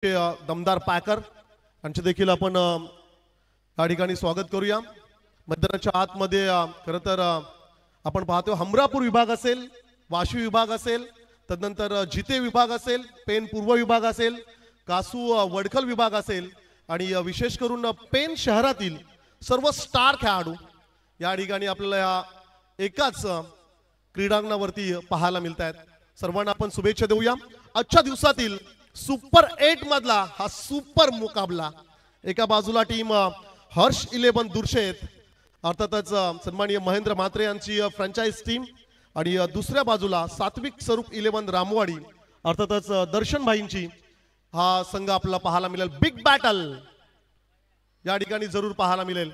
दमदार पॅकर यांचे देखील आपण या ठिकाणी स्वागत करूया। मैदानाच्या आतमध्ये खरं तर आपण पाहतो हमरापूर विभाग असेल, वाशी विभाग असेल, तदनंतर जिते विभाग असेल, पेन पूर्व विभाग असेल, कासू वडखल विभाग असेल आणि विशेष करून पेन शहरातील सर्व स्टार खेळाडू या ठिकाणी आपल्याला एकाच क्रीडांगणावरती पाहायला मिळतात। सर्वांना आपण शुभेच्छा देऊया। आजच्या दिवसातील सुपर 8 मधला हा सुपर मुकाबला, एका बाजूला टीम हर्ष 11 दुर्शेत अर्थातच सन्माननीय महेंद्र म्हात्रे यांची फ्रँचाइज टीम आणि दुसऱ्या बाजूला सात्विक स्वरूप 11 रामवाडी अर्थातच दर्शन भाईंची हा संघ आपल्याला पाहायला मिळेल। बिग बॅटल या ठिकाणी जरूर पाहायला मिळेल।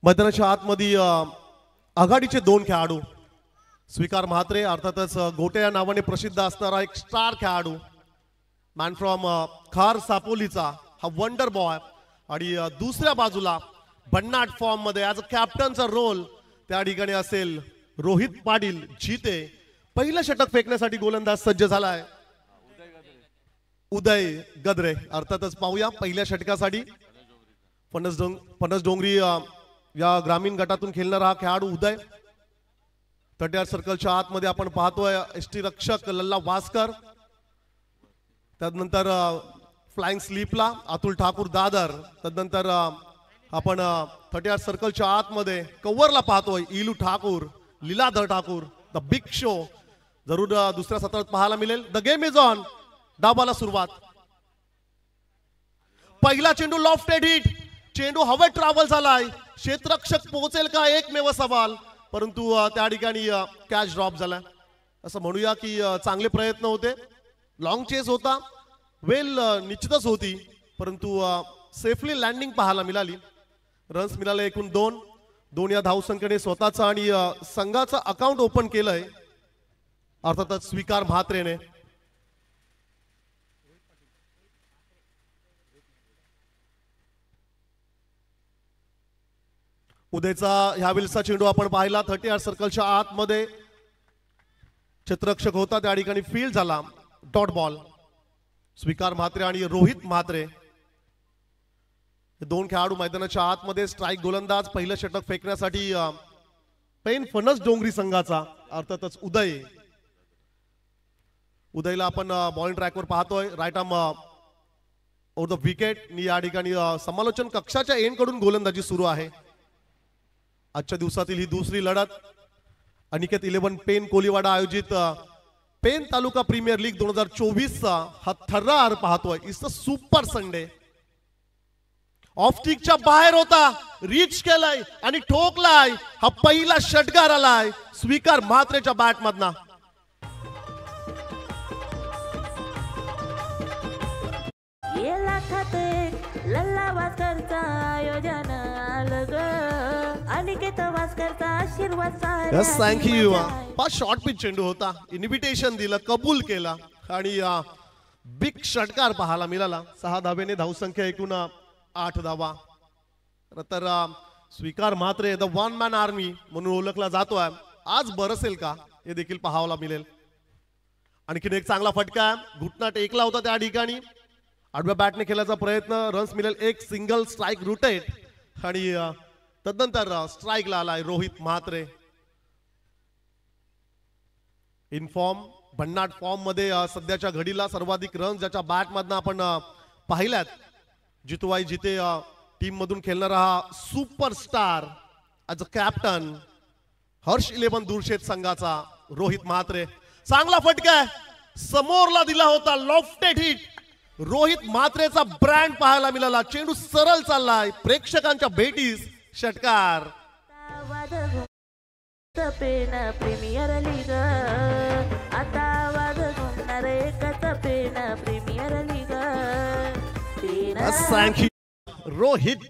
मैदानाच्या आतमध्ये आघाडीचे 2 खेळाडू, स्वीकार म्हात्रे अर्थातच गोटे या नावाने प्रसिद्ध असणारा एक स्टार खेळाडू, मॅन फ्रॉम खार सापोलीचा हा वंडर बॉय, आणि दुसऱ्या बाजूला भन्नाट फॉर्म मध्ये ॲज अ कॅप्टनचा रोल त्या ठिकाणी असेल रोहित पाटील जिते। पहिलं षटक फेकण्यासाठी गोलंदाज सज्ज झालाय उदय गद्रे। अर्थातच पाहूया पहिल्या षटकासाठी फणस डोंगरी या ग्रामीण गटातून खेळणारा हा खेळाडू उदय। 38 सर्कलच्या आतमध्ये आपण पाहतोय एसटी रक्षक लल्ला वास्कर, त्यानंतर फ्लाइंग स्लीपला अतुल ठाकूर दादर, त्यानंतर आपण 38 सर्कलच्या आतमध्ये कव्हरला पाहतोय Ilu Thakur, Leeladhar Thakur, the big show जरूर दुसऱ्या सत्रात पाहायला मिळेल। The game is on. डाबाला सुरुवात, पहिला चेंडू लॉफ्टेड हिट, चेंडू हवेत ट्रॅव्हल झालाय, क्षेत्ररक्षक पोहोचेल का एकमेव सवाल, परंतु त्या ठिकाणी कॅच ड्रॉप झाला। असं म्हणूया की चांगले प्रयत्न होते, लॉंग चेस होता, वेल निश्चितच होती, परंतु सेफली लँडिंग पाहायला मिळाली। रन्स मिळाले एकूण 2 या धावसंख्येने स्वतःचा आणि संघाचा अकाउंट ओपन केलंय अर्थातच स्वीकार म्हात्रेने। उदयचा ह्यावेळेसचा चेंडू आपण पाहिला 38 सर्कलच्या आतमध्ये क्षेत्ररक्षक होता, त्या ठिकाणी फील्ड झाला, डॉट बॉल। स्वीकार म्हात्रे आणि रोहित म्हात्रे हे 2 खेळाडू मैदानाच्या आतमध्ये। स्ट्राईक गोलंदाज पहिलं षटक फेकण्यासाठी पेन फणस डोंगरी संघाचा अर्थातच उदयला आपण बॉलिंग ट्रॅकवर पाहतोय, right arm over the wicket. या ठिकाणी समालोचन कक्षाच्या एंड कडून गोलंदाजी सुरू आहे। आजच्या दिवसातील ही दुसरी लढत अनिकेत 11 पेन कोलीवाडा आयोजित पेन तालुका प्रीमियर लीग 2024 चा हा थरार पाहतोय। It's a super Sunday. Off स्टिकच्या बाहेर होता, रीच केलाय आणि ठोकलाय, हा पहिला षटकार आलाय स्वीकार म्हात्रेच्या बॅट मधना। लल्ला वास्करचा आयोजन आलं ग, अनिकेत वास्करचा आशीर्वाद सारा। Yes thank you. पाच शॉर्ट पिच चेंडू होता, इन्व्हिटेशन दिलं, कबूल केला आणि बिग षटकार पाहायला मिळाला। 6 धावेने धावसंख्या एकूण 8 धावा। तर स्वीकार Mhatre the one man army म्हणून ओळखला जातोय, आज बरसेल का हे देखील पाहायला मिळेल। आणखीन एक चांगला फटका, घुटना टेकला होता त्या ठिकाणी, आडव्या बॅटने खेळायचा प्रयत्न, रन्स मिळेल, एक सिंगल स्ट्राइक रुटेड आणि तदनंतर स्ट्राइकला आलाय रोहित म्हात्रे। इन फॉर्म, भन्नाट फॉर्म मध्ये सध्याच्या घडीला सर्वाधिक रन्स ज्याच्या बॅट मधनं आपण पाहिल्यात, जितूबाई जिते टीम मधून खेळणारा हा superstar as a captain Harsh 11 दुर्शेत संघाचा रोहित म्हात्रे। चांगला फटका समोरला दिला होता, लॉफ्टेड हिट, रोहित म्हात्रेचा ब्रँड पाहायला मिळाला, चेंडू सरळ चाललाय, प्रेक्षकांच्या भेटीस षटकार। प्रीमियर लीग आता वाद घुमणार एकच पेन प्रीमियर लीग तीन थँक्यू रोहित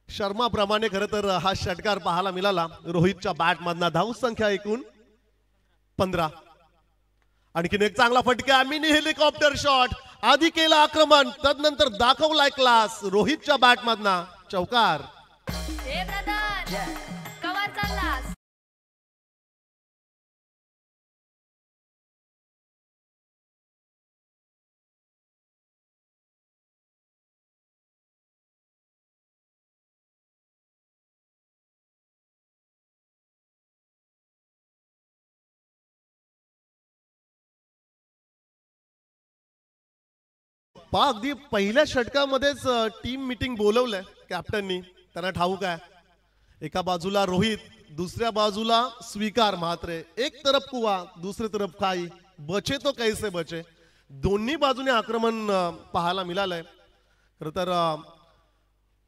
शर्मा प्रमाणे खरं तर हा षटकार पाहायला मिळाला. रोहितच्या बॅट मधना धाव संख्या एकूण 15. आणखीन एक चांगला फटका मिनी हेलिकॉप्टर शॉट आधी केला आक्रमण तदनंतर दाखवलाय क्लास. रोहितच्या बॅट मधना चौकार. हे ब्रदर कवर चाललास. पहा अगदी पहिल्या षटकामध्येच टीम मीटिंग बोलवलंय कॅप्टननी. त्यांना ठाऊक आहे एका बाजूला रोहित दुसऱ्या बाजूला स्वीकार म्हात्रे. एक तरफ कुवा दुसरी तरफ खाई बचे तो कैसे बचे. दोन्ही बाजूने आक्रमण पाहायला मिळालंय. खरं तर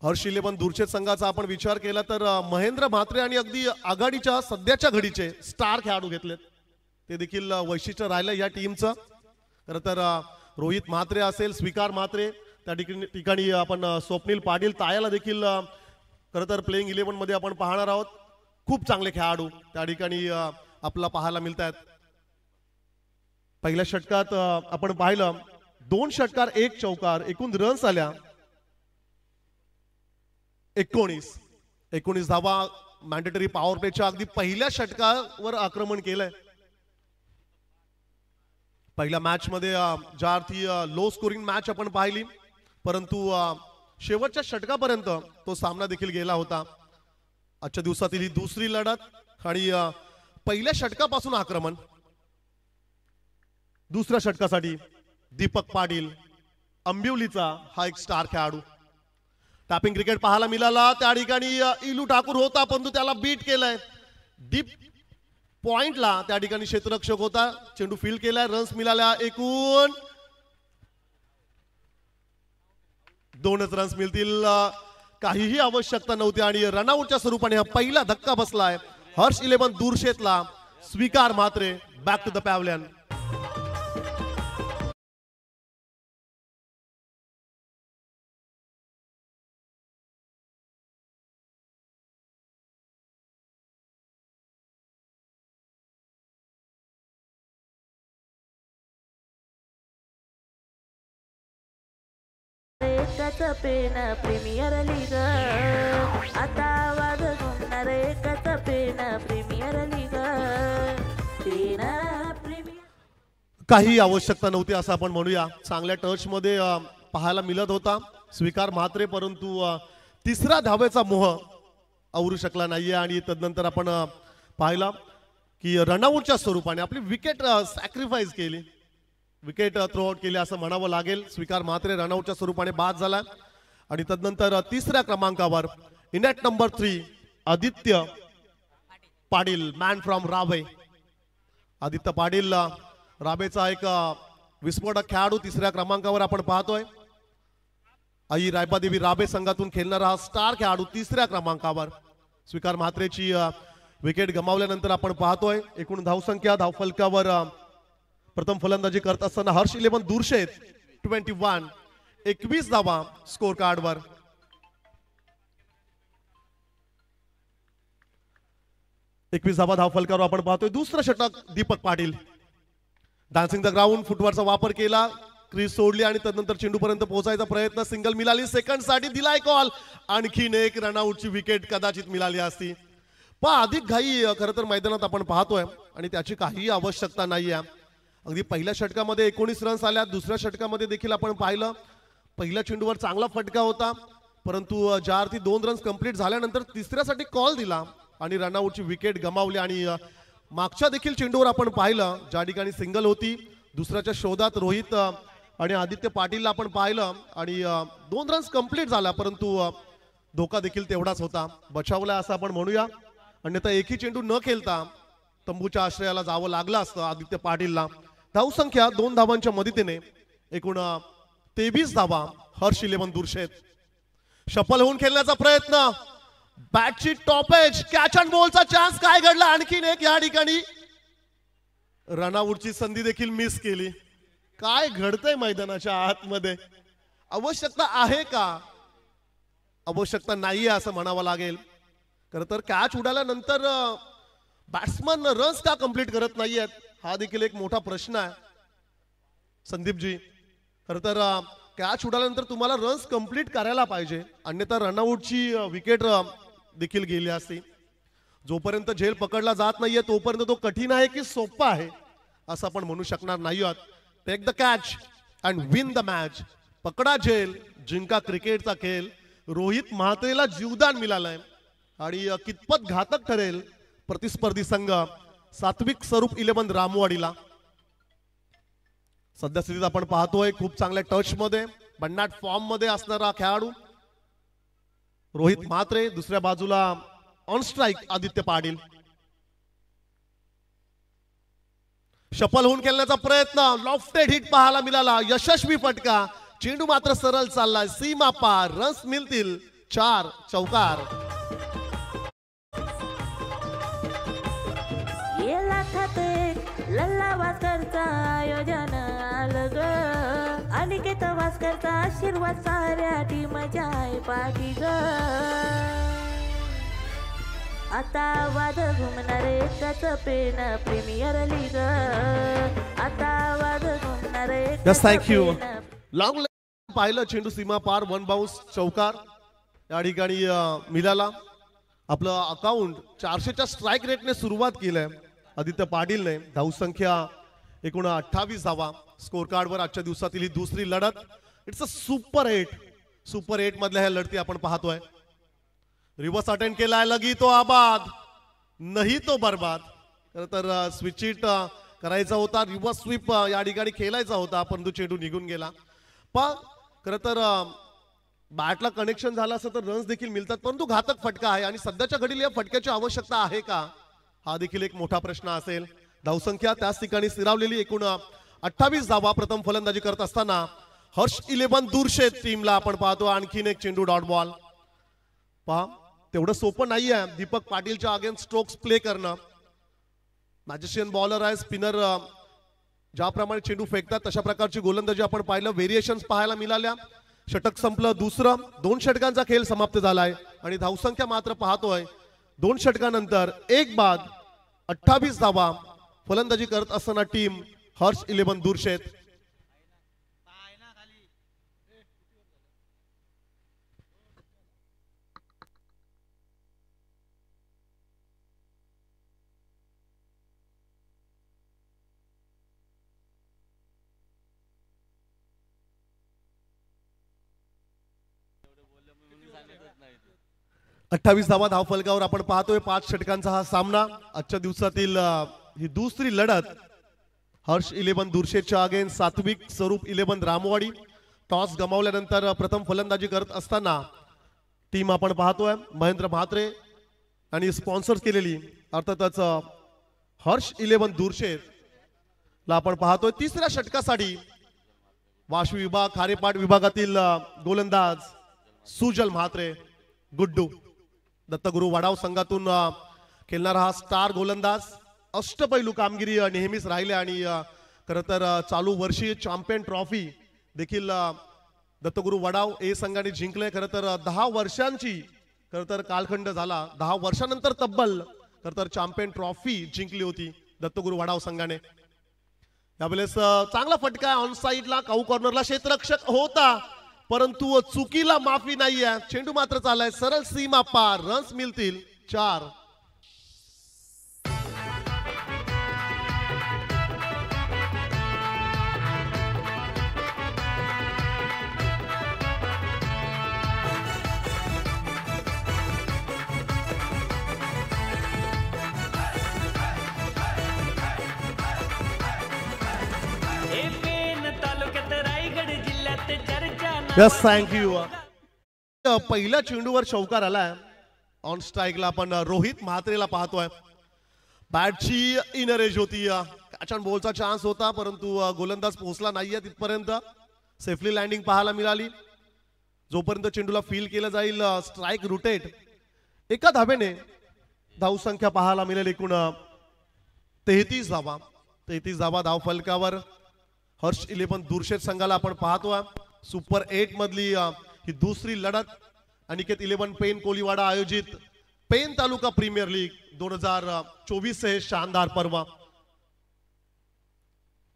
हर्ष 11 दूरचे संघाचा आपण विचार केला तर महेंद्र म्हात्रे आणि अगदी आघाडीच्या सध्याच्या घडीचे स्टार खेळाडू घेतलेत. ते देखील वैशिष्ट्य राहिलं या टीमचं. खरं तर रोहित म्हात्रे असेल स्वीकार म्हात्रे त्या ठिकाणी आपण स्वप्नील पाटील तायाला देखील खरं तर प्लेइंग 11 मध्ये आपण पाहणार आहोत. खूप चांगले खेळाडू त्या ठिकाणी आपला पाहायला मिळत आहेत. पहिल्या षटकात आपण पाहिलं 2 षटकार 1 चौकार एकूण रन्स आल्या 19 धावा. मॅन्डेटरी पॉवर प्लेच्या अगदी पहिल्या षटकावर आक्रमण केलंय. पहिल्या मॅच मध्ये ज्या अर्थी लो स्कोरिंग मॅच आपण पाहिली परंतु शेवटच्या षटकापर्यंत तो सामना देखील गेला होता. आजच्या दिवसातील ही दुसरी लढत आणि पहिल्या षटकापासून आक्रमण. दुसऱ्या षटकासाठी दीपक पाटील अंबिवलीचा हा एक स्टार खेळाडू. टॅपिंग क्रिकेट पाहायला मिळाला. त्या ठिकाणी इलू ठाकूर होता परंतु त्याला बीट केलंय. डीप पॉइंटला त्या ठिकाणी क्षेत्ररक्षक होता. चेंडू फील्ड केलाय. रन्स मिळाल्या एकूण 2च रन्स मिळतील. काहीही आवश्यकता नव्हती आणि रनआउटच्या स्वरूपाने हा पहिला धक्का बसलाय हर्ष 11 दूरशेतला. Swikar Mhatre back to the pavilion. एकच पेन प्रीमियर लीग आता आवाज घुमणार. एकच पेन प्रीमियर लीग तीन प्रीमियर. काही आवश्यकता नव्हती असं आपण म्हणूया. चांगल्या टच मध्ये पाहायला मिळत होता स्वीकार म्हात्रे परंतु तिसऱ्या धावेचा मोह आवरू शकला नाहीये. आणि तदनंतर आपण पाहिला की रनआउटच्या स्वरूपाने आपली विकेट सॅक्रिफाईस केली. विकेट थ्रो आउट केली असं म्हणावं लागेल. स्वीकार म्हात्रे रनआउटच्या स्वरूपाने बाद झाला. आणि तदनंतर तिसऱ्या क्रमांकावर इनेट number 3 Aditya Patil man from Rabe. Aditya Patil राबेचा एक विस्फोटक खेळाडू तिसऱ्या क्रमांकावर आपण पाहतोय. आई रायबादेवी राबे संघातून खेळणारा हा स्टार खेळाडू तिसऱ्या क्रमांकावर. स्वीकार म्हात्रेची विकेट गमावल्यानंतर आपण पाहतोय एकूण धावसंख्या धावफलकावर प्रथम फलंदाजी करत असताना हर्ष 11 दूरशेत 21 धावा स्कोर कार्डवर. धावा धावफलकावर आपण पाहतोय. दुसरं षटक Deepak Patil. Dancing the ground फुटवर्कचा वापर केला. क्रीज सोडली आणि तदनंतर चेंडूपर्यंत पोहोचायचा प्रयत्न. सिंगल मिळाली. सेकंड साठी दिलाय कॉल. आणखीन एक रनआउटची विकेट कदाचित मिळाली असती. पण अधिक घाई खरं तर मैदानात आपण पाहतोय आणि त्याची काही आवश्यकता नाहीये. अगदी पहिल्या षटकामध्ये 19 रन्स आल्या. दुसऱ्या षटकामध्ये देखील आपण पाहिलं पहिल्या चेंडूवर चांगला फटका होता परंतु ज्या अर्थी 2 रन्स कंप्लीट झाल्यानंतर तिसऱ्यासाठी कॉल दिला आणि रनआउटची विकेट गमावली. आणि मागच्या देखील चेंडूवर आपण पाहिलं ज्या ठिकाणी सिंगल होती दुसऱ्याच्या शोधात रोहित आणि आदित्य पाटीलला आपण पाहिलं आणि 2 रन्स कंप्लीट झाला परंतु धोका देखील तेवढाच होता. बचावला असं आपण म्हणूया. अन्यथा एकही चेंडू न खेळता तंबूच्या आश्रयाला जावं लागलं असतं आदित्य पाटीलला. धावसंख्या 2 धावांच्या मदतीने एकूण 23 धावा हर्ष 11 दूरशेत. शफल होऊन खेळण्याचा प्रयत्न. बॅटची टॉप एज कॅच अँड बॉलचा चान्स. काय घडला आणखीन एक या ठिकाणी रनआउटची संधी देखील मिस केली. काय घडतंय मैदानाच्या आतमध्ये? आवश्यकता आहे का? आवश्यकता नाहीये असं म्हणावं लागेल. खरं तर कॅच उडाल्यानंतर बॅट्समन रन्स का कंप्लीट करत नाहीयेत हा देखील एक मोठा प्रश्न आहे संदीपजी. खरं तर कॅच उडाल्यानंतर तुम्हाला रन्स कंप्लीट करायला पाहिजे, अन्यथा रनआउटची विकेट देखील गेली असती. जोपर्यंत झेल पकडला जात नाहीये तोपर्यंत तो कठीण आहे की सोपा आहे असं आपण म्हणू शकणार नाही आहोत. Take the catch and win the match. पकडा झेल, जिंका क्रिकेटचा खेळ. रोहित म्हात्रेला जीवदान मिळालंय आणि कितपत घातक ठरेल प्रतिस्पर्धी संघ सात्विक स्वरूप 11 रामवाडीला. सध्या स्थितीत आपण पाहतोय खूप चांगल्या टच मध्ये भन्नाट फॉर्म मध्ये असणारा खेळाडू रोहित म्हात्रे. दुसऱ्या बाजूला on strike Aditya Patil. Shuffle होऊन खेळण्याचा प्रयत्न, लॉफ्टेड हिट पाहायला मिळाला, यशस्वी फटका. चेंडू मात्र सरळ चाललाय सीमा पार. रन्स मिळतील 4 चौकार. लल्ला वास्करचा आयोजन आलं ग. अनिकेत वास्करचा आशीर्वाद साऱ्या टीमच्या आहे पाठी ग. आता वाद घुमणारे एकच पेन प्रीमियर लीग. आता वाद घुमणारे Yes, thank you. लॉंग पाहिलं चेंडू सीमा पार. 1 बाउन्स चौकार या ठिकाणी मिळाला. आपलं अकाउंट 400च्या स्ट्राईक रेटने सुरुवात केलंय आदित्य पाटीलने. धावसंख्या एकूण 28 धावा स्कोर कार्डवर. आजच्या दिवसातील ही दुसरी लढत. It's a super 8. सुपर 8 मधल्या ह्या लढती आपण पाहतोय. रिव्हर्स अटेंड केलाय, लगी तो आबाद नाही तो बर्बाद. खरं तर स्विच इट करायचा होता, रिव्हर्स स्वीप या ठिकाणी खेळायचा होता परंतु चेंडू निघून गेला. पण खरं तर बॅटला कनेक्शन झालं असं तर रन्स देखील मिळतात, परंतु घातक फटका आहे आणि सध्याच्या घडीला या फटक्याची आवश्यकता आहे का हा देखील एक मोठा प्रश्न असेल. धावसंख्या त्याच ठिकाणी स्थिरावलेली. एकूण 28 धावा. प्रथम फलंदाजी करत असताना हर्ष 11 दूरशेत टीमला आपण पाहतो. आणखीन एक चेंडू डॉट बॉल. पहा तेवढं सोपं नाही आहे दीपक पाटीलच्या अगेन्स्ट स्ट्रोक्स प्ले करणं. मॅजिशियन बॉलर आहे, स्पिनर ज्याप्रमाणे चेंडू फेकतात तशा प्रकारची गोलंदाजी आपण पाहिलं. व्हेरिएशन्स पाहायला मिळाल्या. षटक संपलं दुसरं. 2 षटकांचा खेळ समाप्त झालाय आणि धावसंख्या मात्र पाहतोय 2 षटकानंतर 1 बाद 28 धावा. फलंदाजी करत असताना टीम हर्ष 11 दूरशेत. अठ्ठावीस धावा धावफलकावर आपण पाहतोय. 5 षटकांचा हा सामना. आजच्या दिवसातील ही दुसरी लढत. हर्ष 11 दूरशेच्या अगेन्स्ट सात्विक स्वरूप 11 रामवाडी. टॉस गमावल्यानंतर प्रथम फलंदाजी करत असताना टीम आपण पाहतोय महेंद्र म्हात्रे आणि स्पॉन्सर केलेली अर्थातच हर्ष 11 दूरशेत ला आपण पाहतोय. तिसऱ्या षटकासाठी वाशू विभाग खारेपाट विभागातील गोलंदाज सुजल म्हात्रे गुड्डू. दत्तगुरु वडाव संघातून खेळणारा हा स्टार गोलंदाज. अष्टपैलू कामगिरी नेहमीच राहिले आणि खरं तर चालू वर्षी चॅम्पियन ट्रॉफी देखील दत्तगुरु वडाव ए संघाने जिंकले. खरं तर 10 वर्षांची खरं तर कालखंड झाला. 10 वर्षानंतर तब्बल खरं तर चॅम्पियन ट्रॉफी जिंकली होती दत्तगुरु वडाव संघाने. यावेळेस चांगला फटका ऑन साइडला काऊ कॉर्नरला. क्षेत्ररक्षक होता परंतु चुकीला माफी नाहीये. चेंडू मात्र चाललाय सरळ सीमा पार. रन्स मिळतील 4. Yes thank you. पहिल्या चेंडूवर चौकार आलाय. ऑन स्ट्राईकला आपण रोहित म्हात्रेला पाहतोय. बॅटची इनर एज होती. कॅच अँड बॉलचा चान्स होता परंतु गोलंदाज पोहोचला नाहीये तिथपर्यंत. सेफली लँडिंग पाहायला मिळाली. जोपर्यंत चेंडूला फील केलं जाईल स्ट्राईक रुटेट. एका धाब्याने धावसंख्या पाहायला मिळेल. एकूण 33 धावा. 33 धावा धाव फलकावर. हर्ष 11 दुर्शेत संघाला आपण पाहतोय सुपर 8 मधली ही दुसरी लढत अनिकेत 11 पेन कोलीवाडा आयोजित पेन तालुका प्रीमियर लीग 2024 हे शानदार पर्व.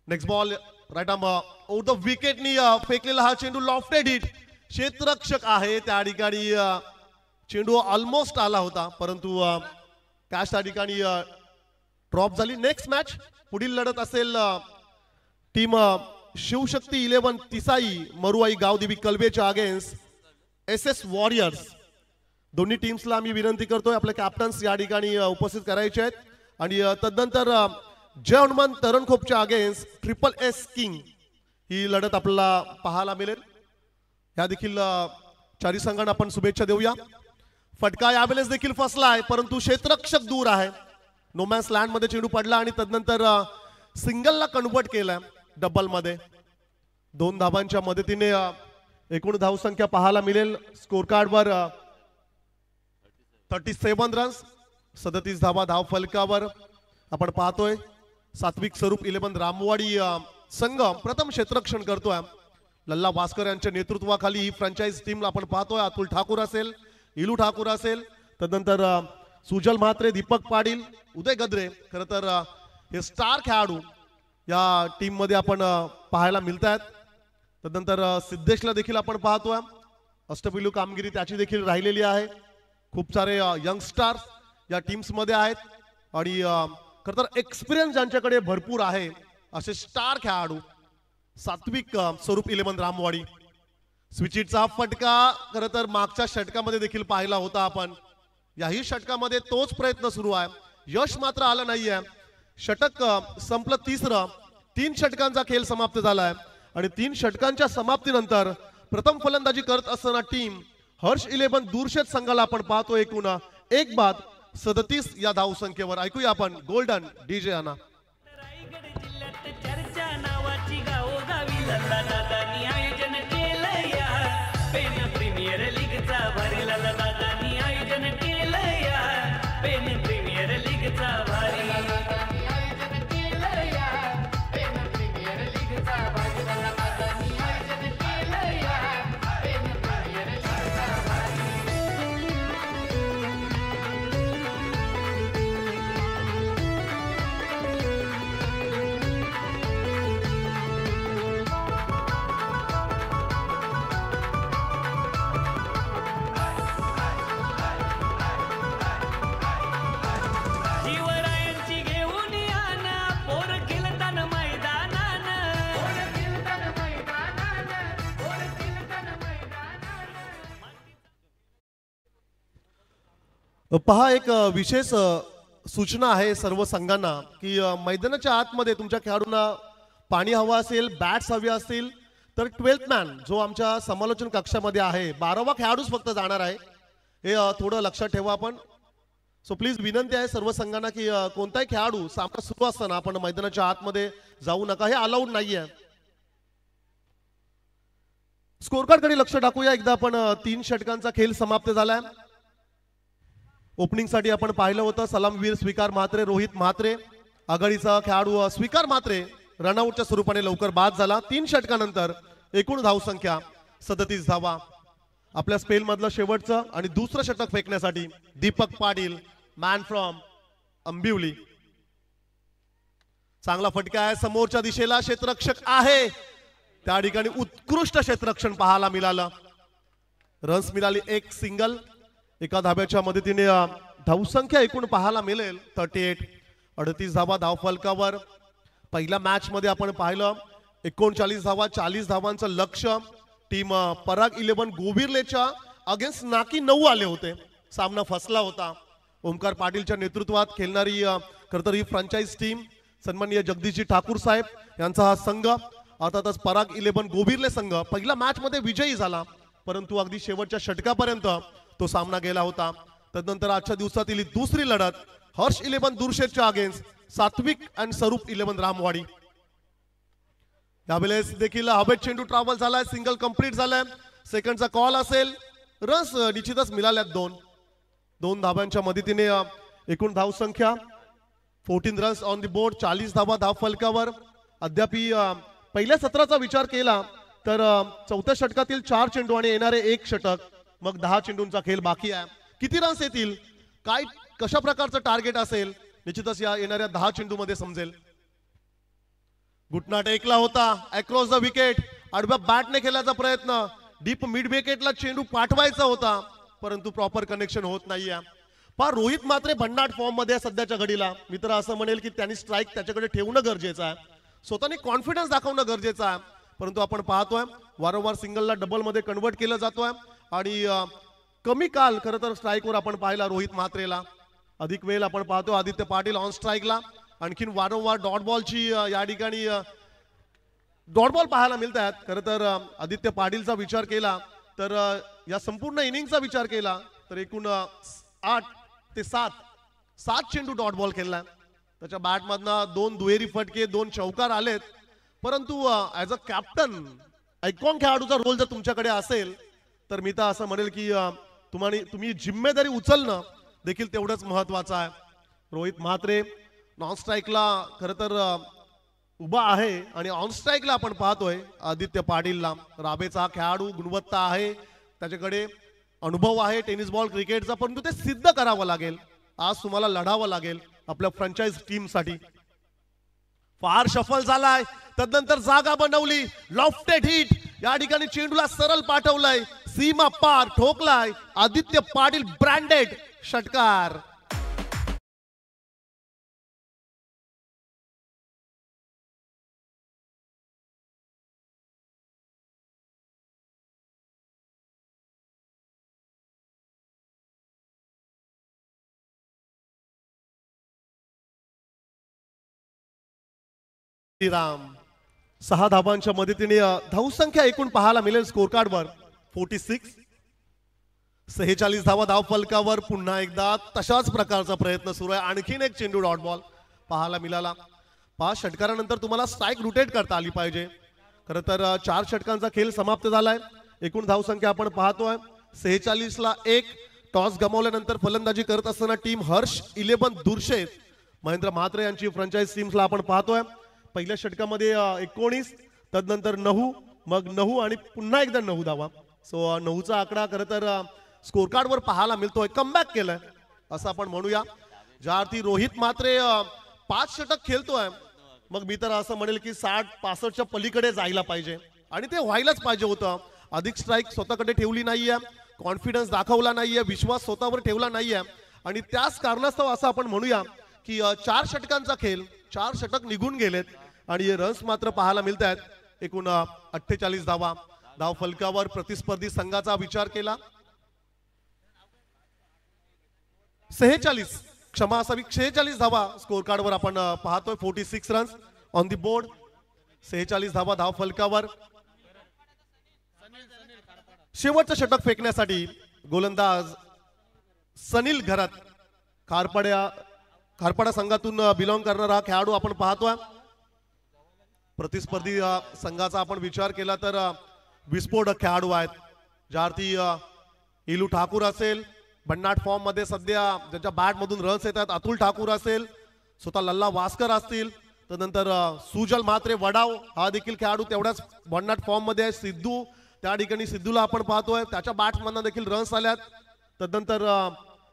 Next ball right arm over the विकेटनी फेकलेला हा चेंडू लॉफ्टेड हिट. क्षेत्ररक्षक आहे त्या ठिकाणी चेंडू ऑलमोस्ट आला होता परंतु कॅच त्या ठिकाणी ड्रॉप झाली. नेक्स्ट मॅच पुढील लढत असेल टीम शिवशक्ती 11 तिसाई मरुआई गावदेवी कलबेच्या अगेन्स्ट SS वॉरियर्स. दोन्ही टीम्सला मी विनंती करतोय आपले कॅप्टन्स या ठिकाणी उपस्थित करायचे आहेत आणि तदनंतर जय हनुमान तरणखोपच्या अगेन्स्ट SS किंग ही लढत आपल्याला पाहायला मिळेल. या देखील चारी संघांना आपण शुभेच्छा देऊया. फटका यावेळेस देखील फसलाय परंतु क्षेत्ररक्षक दूर आहे. नोमॅन्स लँड मध्ये चेंडू पडला आणि तदनंतर सिंगलला कन्वर्ट केलाय डबल मध्ये. 2 धावांच्या मदतीने एकूण धावसंख्या पाहायला मिळेल स्कोर कार्डवर 37 रन्स 37 धावा धाव फलकावर आपण पाहतोय. सात्विक स्वरूप 11 रामवाडी संघ प्रथम क्षेत्ररक्षण करतोय. लल्ला भास्कर यांच्या नेतृत्वाखाली ही फ्रँचाइज टीम आपण पाहतोय. अतुल ठाकूर असेल, इलू ठाकूर असेल, तदनंतर सुजल म्हात्रे, दीपक पाटील, उदय गद्रे. खरं तर हे स्टार खेळाडू या टीम मध्ये आपण पाहायला मिळत आहेत. तदनंतर सिद्धेशला देखील आपण पाहतोय. अष्टपैलू कामगिरी त्याची देखील राहिलेली आहे. खूप सारे यंगस्टार्स या टीम्स मध्ये आहेत आणि खरं तर एक्सपिरियन्स ज्यांच्याकडे भरपूर आहे असे स्टार खेळाडू. सात्विक स्वरूप 11 रामवाडी. स्विचिटचा फटका खरं तर मागच्या षटकामध्ये देखील पाहिला होता आपण. याही षटकामध्ये तोच प्रयत्न सुरू आहे. यश मात्र आलं नाहीये. षटक संपलं तिसरं. 3 षटकांचा खेळ समाप्त झालाय आणि 3 षटकांच्या समाप्तीनंतर प्रथम फलंदाजी करत असताना टीम हर्ष 11 दुर्शेत संघाला आपण पाहतो एकूण 1 बाद 37 या धावसंख्येवर. ऐकूया आपण गोल्डन DJ आना. चर्चा नावाची गावोगावी लल्ला दादानी आयोजन केलं या पेन प्रीमियर लीगचा भारी. लल्ला दादानी आयोजन केलं या पेन प्रीमियर लीगचा भारी. आयोजन केलं या पेन प्रीमियर लीगचा भारी. लल्ला दादानी आयोजन केलं या पेन प्रीमियर लीगचा भारी. शिवरायांची घेऊन याना पोर खेळतान मैदानान. पोर खेळतान मैदानान. पोर खेळतान मैदानान. पहा एक विशेष सूचना आहे सर्व संघांना की मैदानाच्या आतमध्ये तुमच्या खेळाडूंना पाणी हवं असेल, बॅट्स हवे असतील तर 12th मॅन जो आमच्या समालोचन कक्षामध्ये आहे 12वा खेळाडूच फक्त जाणार आहे. हे थोडं लक्षात ठेवा आपण. सो प्लीज विनंती आहे सर्व संघांना की कोणताही खेळाडू सामना सुरू असताना आपण मैदानाच्या आतमध्ये जाऊ नका. हे अलाउड नाहीये. स्कोर कार्ड कडे लक्ष टाकूया एकदा आपण. 3 षटकांचा खेळ समाप्त झालाय. ओपनिंग साठी आपण पाहिलं होतं सलामवीर स्वीकार म्हात्रे, रोहित म्हात्रे. आघाडीचा खेळाडू स्वीकार म्हात्रे रनआउटच्या स्वरूपाने लवकर बाद झाला. 3 षटकानंतर एकूण धावसंख्या 37 धावा. आपल्या स्पेल मधलं शेवटचं आणि दुसरं षटक फेकण्यासाठी दीपक पाटील मॅन फ्रॉम अंबिवली. चांगला फटका आहे समोरच्या दिशेला. क्षेत्ररक्षक आहे त्या ठिकाणी उत्कृष्ट क्षेत्ररक्षण पाहायला मिळालं. रन्स मिळाली 1 सिंगल. एका धाब्याच्या मदतीने धावसंख्या एकूण पाहायला मिळेल 38. 38 धावा धाव फलकावर. पहिल्या मॅच मध्ये आपण पाहिलं 39 धावा 40 धावांचं लक्ष्य. टीम पराग 11 गोविर्लेच्या अगेन्स्ट नाकी 9 आले होते. सामना फसला होता. ओमकार पाटीलच्या नेतृत्वात खेळणारी खरं तर ही फ्रँचाइज टीम सन्माननीय जगदीशजी ठाकूर साहेब यांचा हा संघ अर्थातच पराग 11 गोविर्ले संघ पहिल्या मॅच मध्ये विजयी झाला परंतु अगदी शेवटच्या षटकापर्यंत तो सामना गेला होता. तदनंतर आजच्या दिवसातील ही दुसरी लढत हर्ष 11 दुर्शेतच्या अगेन्स्ट सात्विक आणि स्वरूप 11 रामवाडी. यावेळेस देखील हवेत चेंडू ट्रॅव्हल झालाय. सिंगल कंप्लीट झालाय. सेकंडचा कॉल असेल. रन्स निश्चितच मिळाल्यात 2 धाब्यांच्या मदतीने एकूण धावसंख्या 14 रन्स ऑन द बोर्ड. 40 धावा धाव फलकावर. अद्याप पहिल्या सत्राचा विचार केला तर चौथ्या षटकातील 4 चेंडू आणि येणारे 1 षटक, मग 10 चेंडूंचा खेळ बाकी आहे. किती रन्स येतील, काय कशा प्रकारचं टार्गेट असेल, निश्चितच या येणाऱ्या 10 चेंडू मध्ये समजेल. घुटना टेकला होता अक्रॉस द विकेट, आडव्या बॅटने खेळण्याचा प्रयत्न, डीप मिड विकेटला चेंडू पाठवायचा होता परंतु प्रॉपर कनेक्शन होत नाहीये. पण रोहित मात्र भन्नाट फॉर्म मध्ये आहे सध्याच्या घडीला. मी तर असं म्हणेल की त्यांनी स्ट्राईक त्याच्याकडे ठेवणं गरजेचं आहे, स्वतःने कॉन्फिडन्स दाखवणं गरजेचं आहे. परंतु आपण पाहतोय वारंवार सिंगलला डबल मध्ये कन्वर्ट केलं जातोय आणि कमी काल खरं तर स्ट्राईकवर आपण पाहिला रोहित म्हात्रेला. अधिक वेळ आपण पाहतो आदित्य पाटील ऑन स्ट्राईकला. आणखीन वारंवार डॉट बॉलची या ठिकाणी डॉट बॉल पाहायला मिळत आहेत. खरं तर आदित्य पाटीलचा विचार केला तर या संपूर्ण इनिंगचा विचार केला तर एकूण 8 ते 7 चेंडू डॉट बॉल खेळला. त्याच्या बॅटमधनं 2 दुहेरी फटके, 2 चौकार आलेत. परंतु ऍज अ कॅप्टन आयकॉन खेळाडूचा रोल जर तुमच्याकडे असेल तर मी तर असं म्हणेल की तुम्ही जिम्मेदारी उचलणं देखील तेवढंच महत्वाचं आहे. रोहित म्हात्रे नॉन स्ट्राईकला खरं तर उभा आहे आणि ऑन स्ट्राईकला आपण पाहतोय आदित्य पाटीलला. राबेचा खेळाडू, गुणवत्ता आहे त्याच्याकडे, अनुभव आहे टेनिस बॉल क्रिकेटचा, परंतु ते सिद्ध करावं लागेल. आज तुम्हाला लढावं लागेल आपल्या फ्रँचाइज टीमसाठी. फार शफल झालाय, तदनंतर जागा बनवली, लॉफ्टेड हिट, या ठिकाणी चेंडूला सरळ पाठवलाय, सीमा पार ठोकलाय आदित्य पाटील, ब्रँडेड षटकार. राम 6 धावांच्या मदतीने धावसंख्या एकूण पाहायला मिळेल स्कोर कार्डवर 46. 46 धावा धाव फलकावर. पुन्हा एकदा तशाच प्रकारचा प्रयत्न सुरू आहे. आणखीन एक चेंडू डॉट बॉल पाहायला मिळाला. 5 षटकारानंतर तुम्हाला स्ट्राईक रोटेट करता आली पाहिजे. खरं तर 4 षटकांचा खेळ समाप्त झालाय. एकूण धावसंख्या आपण पाहतोय 46 ला 1. टॉस गमावल्यानंतर फलंदाजी करत असताना टीम हर्ष 11 दुर्शेत महेंद्र म्हात्रे यांची फ्रँचाइज टीम्सला आपण पाहतोय. पहिल्या षटकामध्ये 19, तदनंतर 9, मग 9 आणि पुन्हा एकदा 9 धावा. सो 9चा आकडा खरं तर स्कोर कार्डवर पाहायला मिळतोय. कमबॅक केलंय असं आपण म्हणूया. ज्या अर्थी रोहित म्हात्रे 5 षटक खेळतोय, मग मी तर असं म्हणेल की 60-65च्या पलीकडे जायला पाहिजे आणि ते व्हायलाच पाहिजे होतं. अधिक स्ट्राईक स्वतःकडे ठेवली नाहीये, कॉन्फिडन्स दाखवला नाहीये, विश्वास स्वतःवर ठेवला नाहीये आणि त्याच कारणास्तव असं आपण म्हणूया की 4 षटकांचा खेळ, 4 षटक निघून गेलेत आणि रन्स मात्र पाहायला मिळत आहेत. एकूण 48 धावा धाव फलकावर. प्रतिस्पर्धी संघाचा विचार केला 46 धावा स्कोर कार्डवर आपण पाहतोय. 46 रन्स ऑन दी बोर्ड. 46 धावा धाव फलकावर. शेवटचं षटक फेकण्यासाठी गोलंदाज सनील घरात खारपाडा संघातून बिलॉंग करणारा खेळाडू आपण पाहतोय. प्रतिस्पर्धी संघाचा आपण विचार केला तर विस्फोटक खेळाडू आहेत. ज्या अर्थी इलू ठाकूर असेल, भन्नाट फॉर्म मध्ये सध्या ज्याच्या बॅट मधून रन्स येतात, अतुल ठाकूर असेल, स्वतः लल्ला वास्कर असतील, तदनंतर सुजल म्हात्रे वडाव हा देखील खेळाडू तेवढ्याच भन्नाट फॉर्म मध्ये आहे. सिद्धू, त्या ठिकाणी सिद्धूला आपण पाहतोय त्याच्या बॅट्समधनं देखील रन्स आल्यात. तदनंतर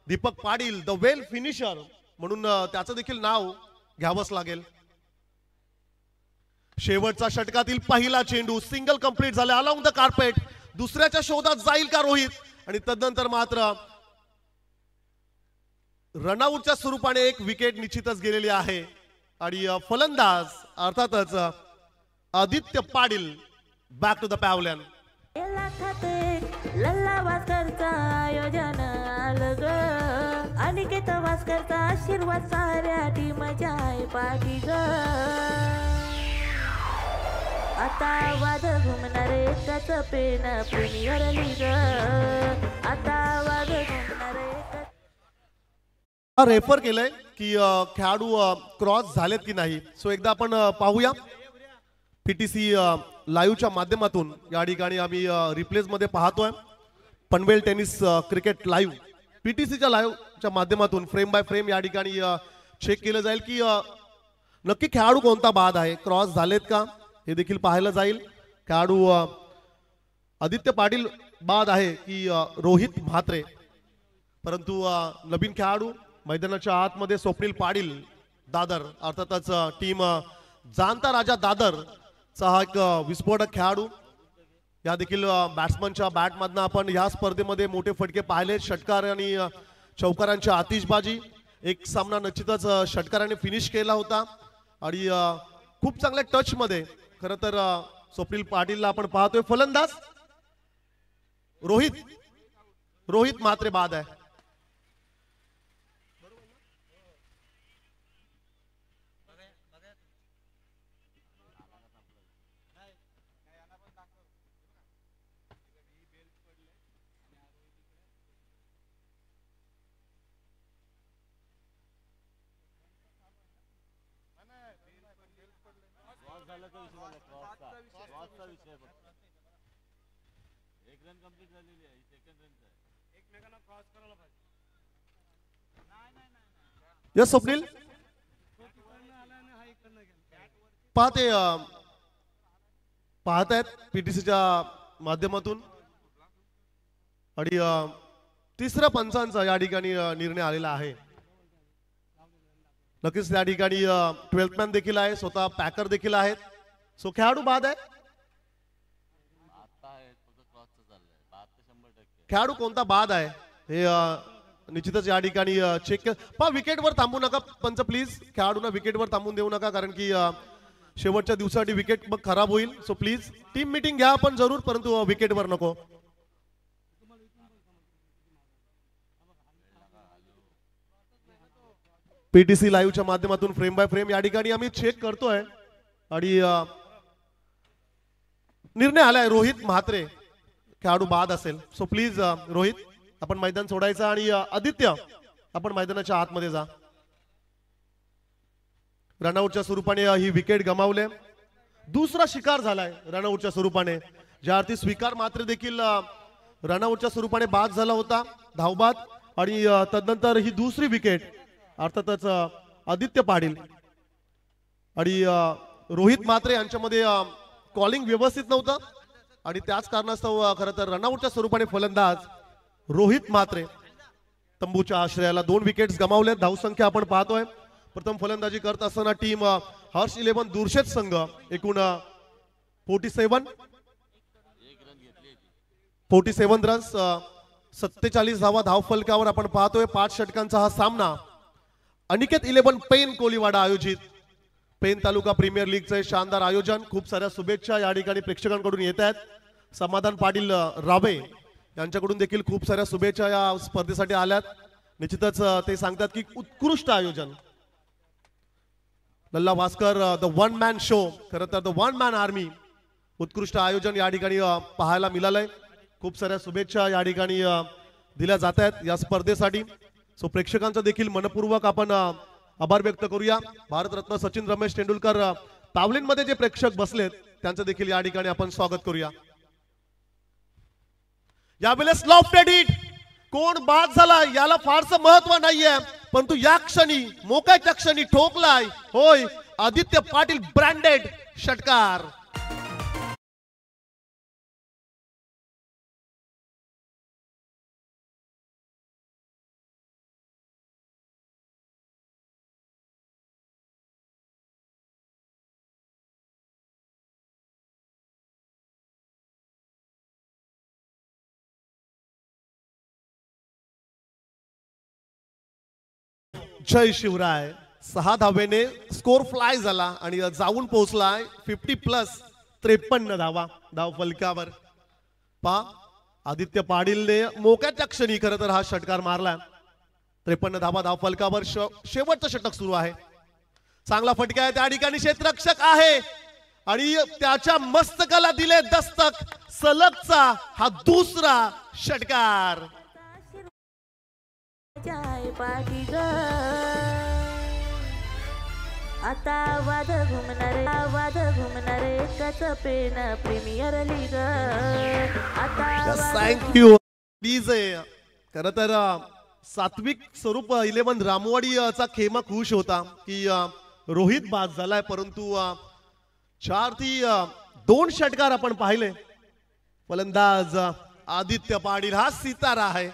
Deepak Patil the well finisher म्हणून त्याचं देखील नाव घ्यावंच लागेल. शेवटचा षटकातील पहिला चेंडू सिंगल कंप्लीट झाला अलॉंग द कार्पेट. दुसऱ्याच्या शोधात जाईल का रोहित, आणि तदनंतर मात्र रनआउटच्या स्वरूपाने एक विकेट निश्चितच गेलेली आहे आणि फलंदाज अर्थातच Aditya Patil back to the pavilion. Lalla वास्करचा आयोजन आलं ग, अनिकेत वास्करचा आशीर्वाद साऱ्या टीमच्या आहे पाठी ग. आता वाद घुमणारे एकच पेन प्रीमियर लीग, आता वाद घुमणारे रेफर केलंय की खेळाडू क्रॉस झालेत की नाही. सो एकदा आपण पाहूया. पीटीसी लाईव्हच्या माध्यमातून या ठिकाणी आम्ही रिप्लेस मध्ये पाहतोय. पनवेल टेनिस क्रिकेट लाईव्ह पीटीसीच्या लाईव्हच्या माध्यमातून फ्रेम बाय फ्रेम या ठिकाणी चेक केलं जाईल की नक्की खेळाडू कोणता बाद आहे, क्रॉस झालेत का, हे देखील पाहायला जाईल. खेळाडू आदित्य पाटील बाद आहे की रोहित म्हात्रे, परंतु नवीन खेळाडू मैदानाच्या आतमध्ये स्वप्नील पाटील दादर, अर्थातच टीम जाणता राजा दादर चा हा एक विस्फोटक खेळाडू. या देखील बॅट्समनच्या बॅटमधनं आपण या स्पर्धेमध्ये मोठे फटके पाहिले. षटकार आणि चौकारांची आतिषबाजी. एक सामना निश्चितच षटकाराने फिनिश केला होता आणि खूप चांगल्या टच मध्ये खरं तर स्वप्नील पाटीलला आपण पाहतोय. फलंदाज रोहित मात्र बाद आहे. यस स्वप्नील पाहतायत पीटीसीच्या माध्यमातून आणि तिसऱ्या पंचांचा या ठिकाणी निर्णय आलेला आहे. नक्कीच त्या ठिकाणी 12th मॅन देखील आहे, स्वतः पॅकर देखील आहेत. सो खेळाडू बाद आहे. खेळाडू कोणता बाद आहे हे निश्चितच या ठिकाणी चेक पहा. विकेटवर थांबू नका पंच प्लीज. खेळाडूंना विकेटवर थांबून देऊ नका, कारण की शेवटच्या दिवसासाठी विकेट मग खराब होईल. सो प्लीज टीम मीटिंग घ्या आपण जरूर, परंतु विकेटवर नको. पीटीसी लाईव्हच्या माध्यमातून फ्रेम बाय फ्रेम या ठिकाणी आम्ही चेक करतोय आणि निर्णय आलाय रोहित म्हात्रे खेळाडू बाद असेल. सो प्लीज रोहित आपण मैदान सोडायचं आणि आदित्य आपण मैदानाच्या आतमध्ये जा. रनआउटच्या स्वरूपाने ही विकेट गमावले. दुसरा शिकार झालाय रनआउटच्या स्वरूपाने, ज्या अर्थी स्वीकार मात्र देखील रनआउटच्या स्वरूपाने बाद झाला होता, धावबाद. आणि तदनंतर ही दुसरी विकेट अर्थातच आदित्य पाटील आणि रोहित म्हात्रे यांच्यामध्ये कॉलिंग व्यवस्थित नव्हतं आणि त्याच कारणास्तव खरं तर रनआउटच्या स्वरूपाने फलंदाज रोहित म्हात्रे तंबूच्या आश्रयाला 2 विकेट्स गमावले. धावसंख्या आपण पाहतोय. प्रथम फलंदाजी करत असताना टीम हर्ष 11 दुर्शेत संघ एकूण 47 रन्स 47 धावा धावफलकावर आपण पाहतोय. 5 षटकांचा हा सामना अनिकेत 11 पेन कोलीवाडा आयोजित पेन तालुका प्रीमियर लीगचे शानदार आयोजन. खूप साऱ्या शुभेच्छा या ठिकाणी प्रेक्षकांकडून येत आहेत. समाधान पाटील रावे यांच्याकडून देखील खूप साऱ्या शुभेच्छा या स्पर्धेसाठी आल्यात. निश्चितच ते सांगतात की उत्कृष्ट आयोजन. Lalla Bhaskar the one man show, खरं तर द वन मॅन आर्मी, उत्कृष्ट आयोजन या ठिकाणी पाहायला मिळालंय. खूप साऱ्या शुभेच्छा या ठिकाणी दिल्या जात आहेत या स्पर्धेसाठी. सो प्रेक्षकांचा देखील मनपूर्वक आपण आभार व्यक्त करूया. भारतरत्न सचिन रमेश तेंडुलकर तावलींमध्ये जे प्रेक्षक बसलेत त्यांचं देखील या ठिकाणी आपण स्वागत करूया. यावेळेस लॉफ्टेड हिट कोण बाद झाला याला फारसं महत्व नाहीये, परंतु या क्षणी मोक्याच्या क्षणी ठोकलाय होय आदित्य पाटील ब्रँडेड षटकार. जय शिवराय. 6 धावेने स्कोर फ्लाय झाला आणि जाऊन पोहोचलाय 50+ 53 धावा धाव फलकावर. पहा आदित्य पाटीलने मोक्याच्या क्षणी खरं तर हा षटकार मारला. 53 धावा धाव फलकावर. शेवटचं षटक सुरू आहे. चांगला फटका आहे त्या ठिकाणी. क्षेत्ररक्षक आहे आणि त्याच्या मस्तकाला दिले दस्तक. सलगचा हा दुसरा षटकार. जाय पाठी ग आता वाद घुमणार एकच पेन प्रीमियर लीग. आता थँक्यू डीजे. खरं तर सात्विक स्वरूप 11 रामवाडीचा खेमा खुश होता की रोहित बाद झालाय, परंतु 4 ती 2 षटकार आपण पाहिले. फलंदाज आदित्य पाटील हा सितारा आहे.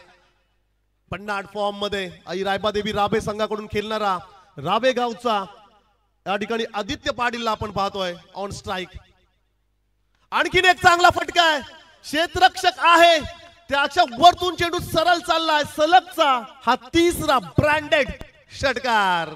पन्नाट फॉर्म मध्ये आई रायबादेवी राबे संघाकडून खेळणारा राबे गावचा या ठिकाणी आदित्य पाटीलला आपण पाहतोय ऑन स्ट्राईक. आणखीन एक चांगला फटका आहे. क्षेत्ररक्षक आहे त्याच्या वरतून चेंडू सरळ चाललाय. सलगचा हा 3रा ब्रँडेड षटकार.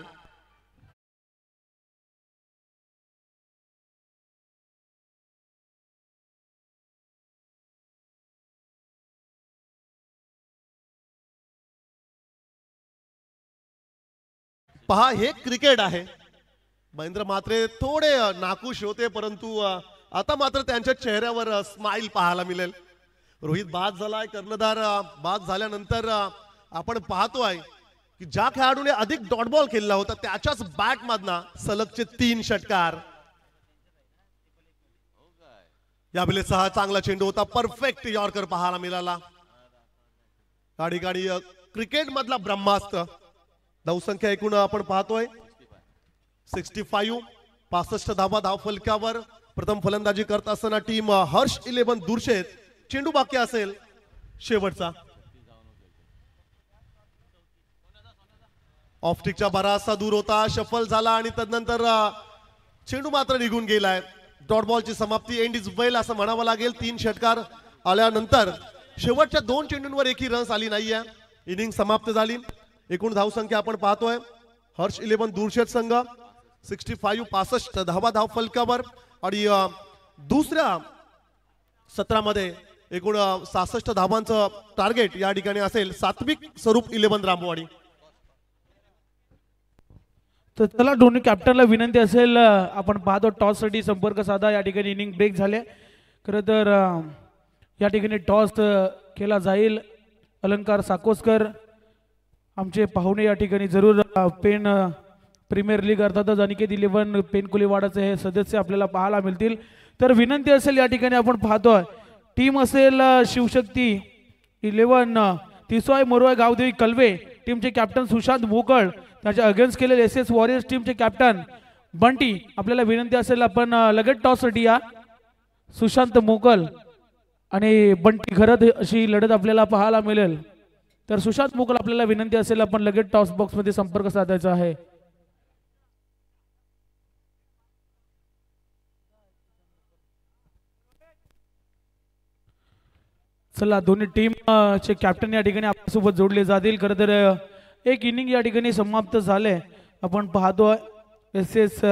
पहा हे क्रिकेट आहे. महेंद्र म्हात्रे थोडे नाखुश होते परंतु आता मात्र त्यांच्या चेहऱ्यावर स्माइल पाहायला मिळेल. रोहित बाद झालाय. कर्णधार बाद झाल्यानंतर आपण पाहतोय की ज्या खेळाडूने अधिक डॉट बॉल खेळला होता त्याच्याच बॅट मधना सलगचे 3 षटकार. या वेळेस हा चांगला चेंडू होता. परफेक्ट यॉर्कर पाहायला मिळाला. या ठिकाणी क्रिकेट मधला ब्रह्मास्त्र. धावसंख्या एकूण आपण पाहतोय 65. 65 धावा धाव फलकावर. प्रथम फलंदाजी करत असताना टीम हर्ष 11 दुर्शेत. चेंडू बाकी असेल शेवटचा. ऑफस्टिकच्या बराचसा दूर होता. शफल झाला आणि तदनंतर चेंडू मात्र निघून गेलाय. डॉट बॉलची समाप्ती एंड इज वेल असं म्हणावं लागेल. 3 षटकार आल्यानंतर शेवटच्या 2 चेंडूंवर एकही रन्स आली नाहीये. इनिंग समाप्त झाली. एकूण धावसंख्या आपण पाहतोय हर्ष 11 दुर्शेत संघ 65 धावा धाव फलकावर आणि दुसऱ्या सत्रामध्ये एकूण 66 धावांचं टार्गेट या ठिकाणी असेल सात्विक स्वरूप 11 रामवाडी. तर चला दोन्ही कॅप्टनला विनंती असेल आपण पाहतो टॉस साठी संपर्क साधा. या ठिकाणी इनिंग ब्रेक झाले. खरं तर या ठिकाणी टॉस केला जाईल. अलंकार साकोसकर आमचे पाहुणे या ठिकाणी जरूर पेन प्रीमियर लीग अर्थातच अनिकेत 11 पेन कुलीवाडाचे हे सदस्य आपल्याला पाहायला मिळतील. तर विनंती असेल या ठिकाणी आपण पाहतोय टीम असेल शिवशक्ती 11 तिसोय मोरवाय गावदेवी कलवे टीमचे कॅप्टन सुशांत मोकळ. त्याच्या अगेन्स्ट केलेले SS वॉरियर्स टीमचे कॅप्टन बंटी. आपल्याला विनंती असेल आपण लगेच टॉस साठी या. सुशांत मोकल आणि बंटी घरत अशी लढत आपल्याला पाहायला मिळेल. तर सुशांत मोकल आपल्याला विनंती असेल आपण लगेच टॉस बॉक्स मध्ये संपर्क साधायचा आहे. चला दोन्ही टीम चे कॅप्टन या ठिकाणी आपल्यासोबत जोडले जातील. खरं तर एक इनिंग या ठिकाणी समाप्त झाले. आपण पाहतोय SS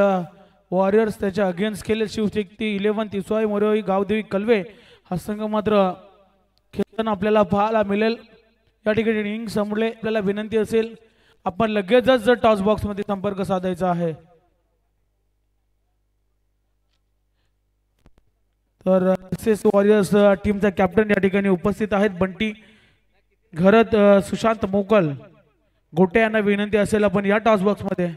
वॉरियर्स त्याच्या अगेन्स्ट केले शिवशक्ती 11 तिसोई मोरवाई गावदेवी कलवे हा संघ मात्र खेळताना आपल्याला पाहायला मिळेल. या ठिकाणी इनिंग संपले. आपल्याला विनंती असेल आपण लगेचच टॉस बॉक्स मध्ये संपर्क साधायचा आहे. तर SS वॉरियर्स टीमचा कॅप्टन या ठिकाणी उपस्थित आहेत बंटी घरत. सुशांत मोकल गोटे यांना विनंती असेल आपण या टॉस बॉक्स मध्ये.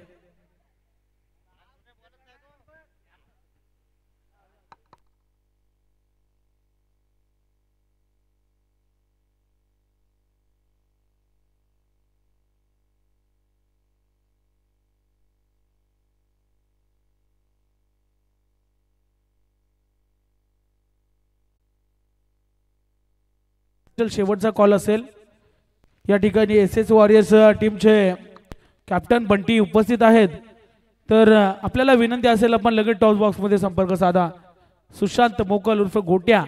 शेवटचा कॉल असेल. या ठिकाणी SS वॉरियर्स टीमचे कॅप्टन बंटी उपस्थित आहेत. तर आपल्याला विनंती असेल आपण लगेच टॉस बॉक्स मध्ये संपर्क साधा. सुशांत मोकल उर्फ गोट्या.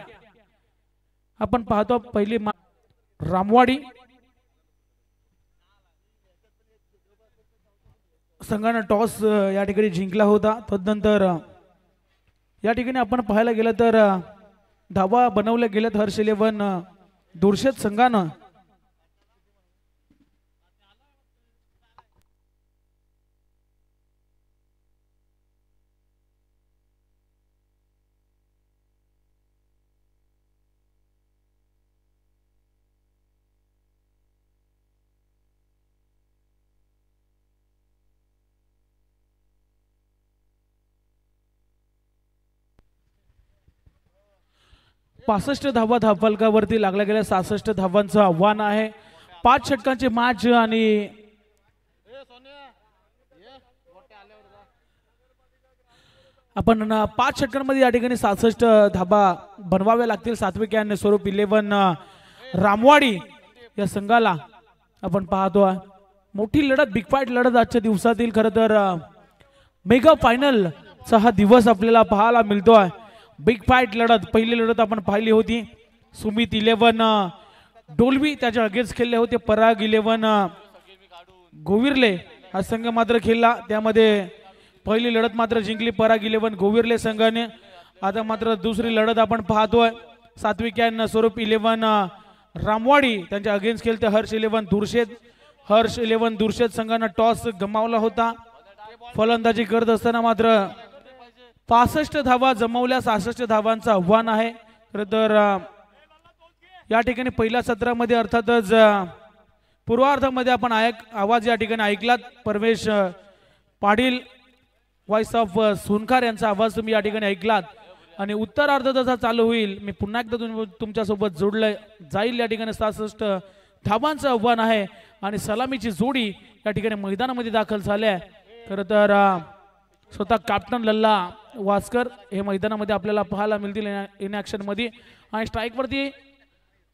आपण पाहतो पहिली रामवाडी संघाने टॉस या ठिकाणी जिंकला होता. तदनंतर या ठिकाणी आपण पाहायला गेलं तर धावा बनवल्या गेल्यात हर्ष 11 दुर्शेत संघानं. पासष्ट धावा धावफलकावरती लागल्या गेल्या 66 धावांचं आव्हान आहे. 5 षटकांची मॅच आणि आपण 5 षटकांमध्ये या ठिकाणी 67 धाबा बनवाव्या लागतील. सात्विक आणि स्वरूप 11 रामवाडी या संघाला आपण पाहतो मोठी लढत, बिग फाईट लढत आजच्या दिवसातील. खरं तर मेगा फायनलचा हा दिवस आपल्याला पाहायला मिळतोय. बिग फाईट लढत, पहिली लढत आपण पाहिली होती. सुमित 11 डोलवी त्याच्या अगेन्स्ट खेळले होते. पराग 11 गोविरले हा संघ मात्र खेळला, त्यामध्ये पहिली लढत मात्र जिंकली पराग 11 गोविरले संघाने. आता मात्र दुसरी लढत आपण पाहतोय. सात्विक स्वरूप 11 रामवाडी त्यांच्या अगेन्स्ट खेळते हर्ष 11 दुर्शेत. हर्ष 11 दुर्शेत संघानं टॉस गमावला होता. फलंदाजी करत असताना मात्र 65 धावा जमवल्या. 66 धावांचं आव्हान आहे. खरं तर या ठिकाणी पहिल्या सत्रामध्ये अर्थातच पूर्वार्धामध्ये आपण आवाज या ठिकाणी ऐकलात. परमेश पाटील व्हॉइस ऑफ सोनखार यांचा आवाज तुम्ही या ठिकाणी ऐकलात. आणि उत्तरार्ध जसा चालू होईल मी पुन्हा एकदा तुमच्यासोबत जोडलं जाईल. या ठिकाणी 67 धावांचं आव्हान आहे आणि सलामीची जोडी या ठिकाणी मैदानामध्ये दाखल झाल्या. खरं तर स्वतः कॅप्टन लल्ला वास्कर हे मैदानामध्ये आपल्याला पाहायला मिळतील इन ॲक्शन मध्ये. आणि स्ट्राईकवरती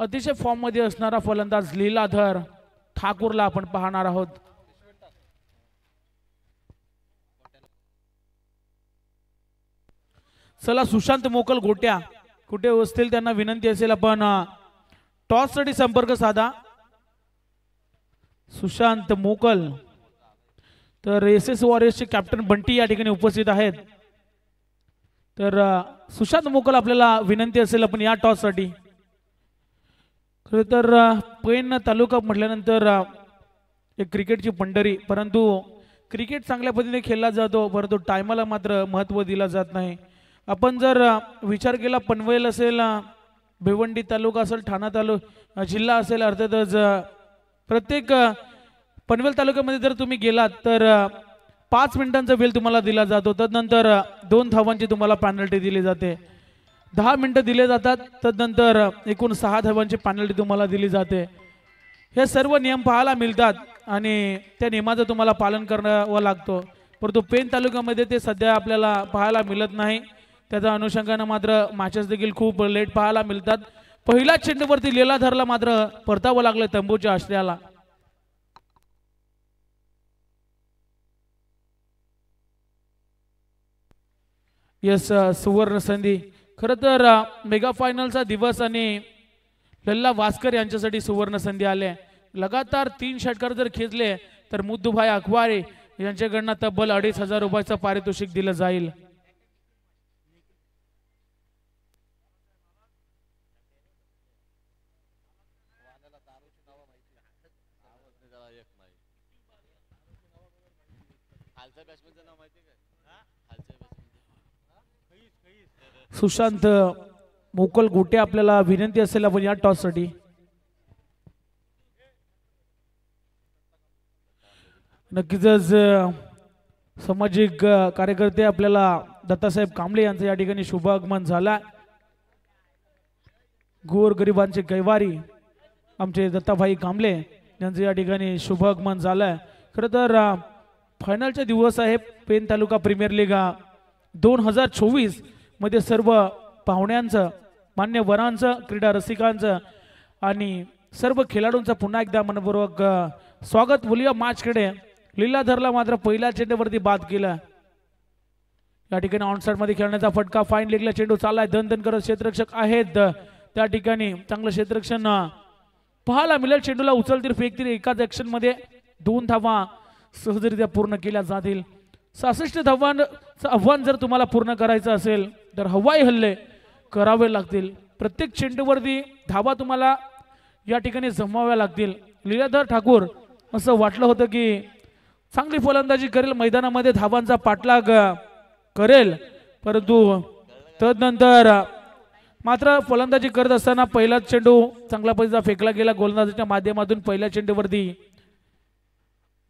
अतिशय फॉर्म मध्ये असणारा फलंदाज लीलाधर ठाकूरला आपण पाहणार आहोत. चला सुशांत मोकल गोट्या कुठे असतील त्यांना विनंती असेल आपण टॉस साठी संपर्क साधा. सुशांत मोकल तर एस वॉरियर्सचे कॅप्टन बंटी या ठिकाणी उपस्थित आहेत. तर सुशांत मोकल आपल्याला विनंती असेल आपण या टॉस साठी. खरं तर पैन तालुका म्हटल्यानंतर एक क्रिकेटची पंढरी, परंतु क्रिकेट चांगल्या पद्धतीने खेळला जातो परंतु टायमाला मात्र महत्त्व दिला जात नाही. आपण जर विचार केला पनवेल असेल, भिवंडी तालुका असेल, ठाणा तालुका जिल्हा असेल, अर्थातच प्रत्येक पनवेल तालुक्यामध्ये जर तुम्ही गेलात तर 5 मिनिटांचा वेळ तुम्हाला दिला जातो. तदनंतर 2 धावांची तुम्हाला पॅनल्टी दिली जाते. 10 मिनिटं दिले जातात. तदनंतर एकूण 6 धावांची पॅनल्टी तुम्हाला दिली जाते. हे सर्व नियम पाहायला मिळतात आणि त्या नियमाचं तुम्हाला पालन करावं लागतं. परंतु पेन तालुक्यामध्ये ते सध्या आपल्याला पाहायला मिळत नाही. त्याच्या अनुषंगानं मात्र मॅचेस देखील खूप लेट पाहायला मिळतात. पहिल्या चेंडूवरती लीलाधरला मात्र परतावं लागलं तंबूच्या आश्रयाला. यस सुवर्ण संधी. खरं तर मेगा फायनलचा दिवस आणि लल्ला वास्कर यांच्यासाठी सुवर्ण संधी आले. लगातार 3 षटकार जर खेचले तर मुद्दूभाई अखवारे यांच्याकडनं तब्बल 2500 रुपयाचं पारितोषिक दिलं जाईल. सुशांत मोकल गोटे आपल्याला विनंती असेल आपण या टॉस साठी. नक्कीच सामाजिक कार्यकर्ते आपल्याला दत्तासाहेब कांबळे यांचं या ठिकाणी शुभ आगमन झाला. गोर गरिबांचे कैवारी आमचे दत्ताभाई कांबळे यांचं या ठिकाणी शुभ आगमन झालंय. खरं तर फायनलचा दिवस आहे. पेन तालुका प्रीमियर लीग 2024 मध्ये सर्व पाहुण्यांचं, मान्यवरांचं, क्रीडा रसिकांचं आणि सर्व खेळाडूंचं पुन्हा एकदा मनपूर्वक स्वागत. बोलूया मॅचकडे. लीलाधरला मात्र पहिल्या चेंडूवरती बाद केलं. या ठिकाणी ऑनसाइड मध्ये खेळण्याचा फटका. फाईन लेगला चेंडू चाललाय. दन करत क्षेत्ररक्षक आहेत त्या ठिकाणी. चांगलं क्षेत्ररक्षण पाहायला मिळेल. चेंडूला उचलतील फेकतील. एकाच ऍक्शन मध्ये 2 धावा सहजरित्या पूर्ण केल्या जातील. 66 धावांचं आव्हान जर तुम्हाला पूर्ण करायचं असेल तर हवाई हल्ले करावे लागतील. प्रत्येक चेंडूवरती धावा तुम्हाला या ठिकाणी जमवाव्या लागतील. लीलाधर ठाकूर असं वाटलं होतं की चांगली फलंदाजी करेल, मैदानामध्ये धावांचा पाठलाग करेल, परंतु तदनंतर मात्र फलंदाजी करत असताना पहिला चेंडू चांगल्या पद्धतीचा फेकला गेला. गोलंदाजीच्या माध्यमातून पहिल्या चेंडूवरती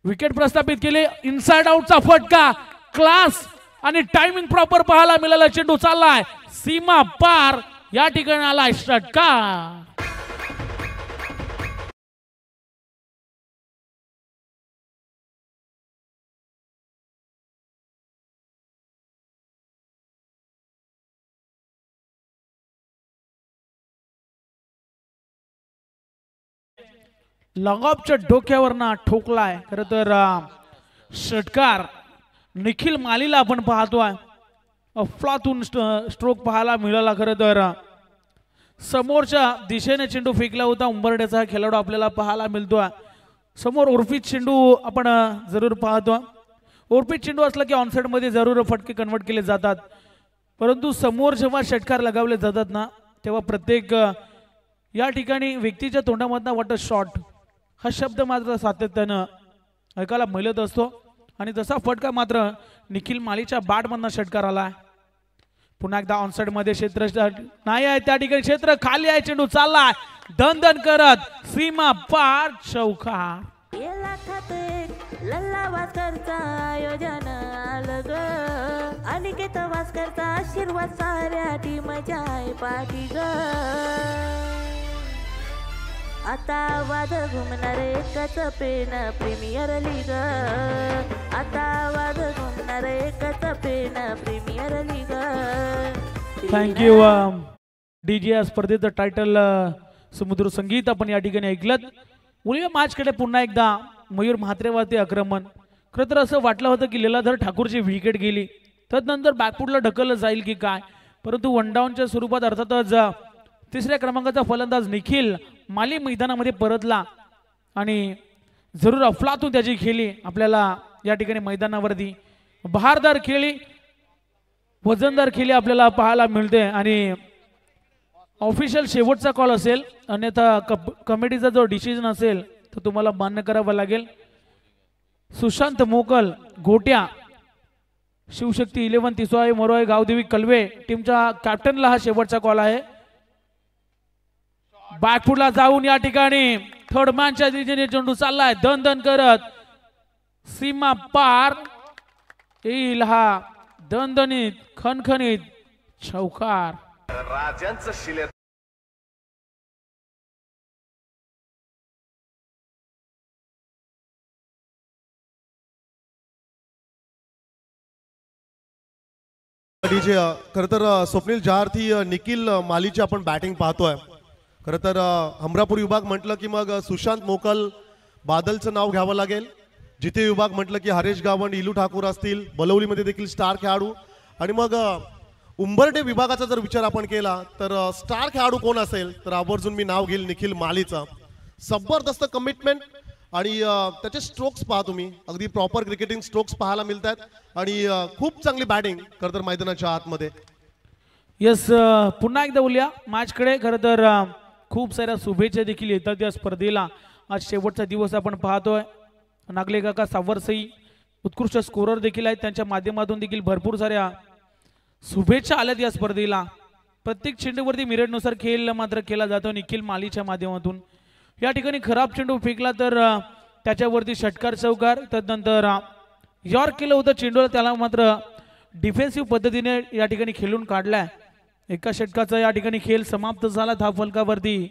विकेट प्रस्थापित केले. इनसाइड आउटचा फटका, क्लास आणि टायमिंग प्रॉपर पाहायला मिळाला. चेंडू चाललाय सीमा पार. या ठिकाणी आला षटकार. लगाबच्या डोक्यावरना ठोकलाय खर तर षटकार निखिल मालीला आपण पाहतोय अफलातून स्ट्रोक पाहायला मिळाला खर तर समोरच्या दिशेने चेंडू फेकला होता उंबरड्याचा खेळाडू आपल्याला पाहायला मिळतोय समोर उर्फित चेंडू आपण जरूर पाहतो उर्फित चेंडू असला की ऑनसाइड मध्ये जरूर फटके कन्वर्ट केले जातात परंतु समोर जेव्हा षटकार लगावले जातात ना तेव्हा प्रत्येक या ठिकाणी व्यक्तीच्या तोंडामधनं वाटत शॉट हा शब्द मात्र सातत्यानं ऐकायला मिळत असतो आणि तसा फटका मात्र निखिल मालीच्या बॅटमधनं षटकार आला पुन्हा एकदा ऑनसाइड मध्ये क्षेत्र नाही आहे त्या ठिकाणी क्षेत्र खाली आहे चेंडू चाललाय दन दन करत सीमा पार चौकार लाखात एक लल्ला वास्करचा आयोजन आलं ग अनिकेत वास्करचा आशीर्वाद साऱ्या टीमच्या आहे पाठी ग आता वाद घुमणार एकच पेन प्रीमियर लीग आता वाद घुमणार एकच Pen premier league thank you DJ या स्पर्धेचं टायटल समुद्र संगीत आपण या ठिकाणी ऐकलं मुलीया मॅचकडे पुन्हा एकदा मयूर म्हात्रेवरती आक्रमण खरं तर असं वाटलं होतं की लीलाधर ठाकूरची विकेट गेली तदनंतर बॅकफुटला ढकललं जाईल की काय परंतु वन डाऊनच्या स्वरूपात अर्थातच तिसऱ्या क्रमांकाचा फलंदाज निखिल माली मैदानामध्ये परतला आणि जरूर अफलातून त्याची खेळी आपल्याला या ठिकाणी मैदानावरती बहारदार खेळी वजनदार खेळी आपल्याला पाहायला मिळते आणि ऑफिशियल शेवटचा कॉल असेल अन्यथा कमिटीचा जो डिसिजन असेल तो तुम्हाला मान्य करावा लागेल सुशांत मोकल घोट्या शिवशक्ती 11 तिसोई मोरोई गावदेवी कलवे टीमच्या कॅप्टनला हा शेवटचा कॉल आहे बॅकफुटला जाऊन या ठिकाणी थर्ड मॅनच्या दिशेने चेंडू चाललाय दन दन करत सीमा पार येईल हा दणदणीत खणखणीत चौकार राजांचं शिले डीजे खरं तर स्वप्नील जहारथी निखिल मालीची आपण बॅटिंग पाहतोय खरं तर हमरापूर विभाग म्हटलं की मग सुशांत मोकल बादलचं नाव घ्यावं लागेल जिथे विभाग म्हटलं की हरेश गावंड इलू ठाकूर असतील बलवलीमध्ये देखील स्टार खेळाडू आणि मग उंबरडे विभागाचा जर विचार आपण केला तर स्टार खेळाडू कोण असेल तर आवर्जून मी नाव घेईल निखिल मालीचा जबरदस्त कमिटमेंट आणि त्याचे स्ट्रोक्स पहा तुम्ही अगदी प्रॉपर क्रिकेटिंग स्ट्रोक्स पाहायला मिळतात आणि खूप चांगली बॅटिंग खरं तर मैदानाच्या आतमध्ये यस पुन्हा एकदा बोलूया मॅचकडे खरं तर खूप साऱ्या शुभेच्छा देखील येतात या स्पर्धेला आज शेवटचा दिवस आपण पाहतोय नागले काका सावरसई उत्कृष्ट स्कोरर देखील आहेत त्यांच्या माध्यमातून देखील भरपूर साऱ्या शुभेच्छा आल्यात या स्पर्धेला प्रत्येक चेंडूवरती मिरटनुसार खेळ मात्र केला जातो निखिल मालीच्या माध्यमातून या ठिकाणी खराब चेंडू फेकला तर त्याच्यावरती षटकार चौकार तदनंतर यॉर्क केलं होतं चेंडूला त्याला मात्र डिफेन्सिव्ह पद्धतीने या ठिकाणी खेळून काढलाय एका षटकाचा या ठिकाणी खेळ समाप्त झाला धाव फलकावरती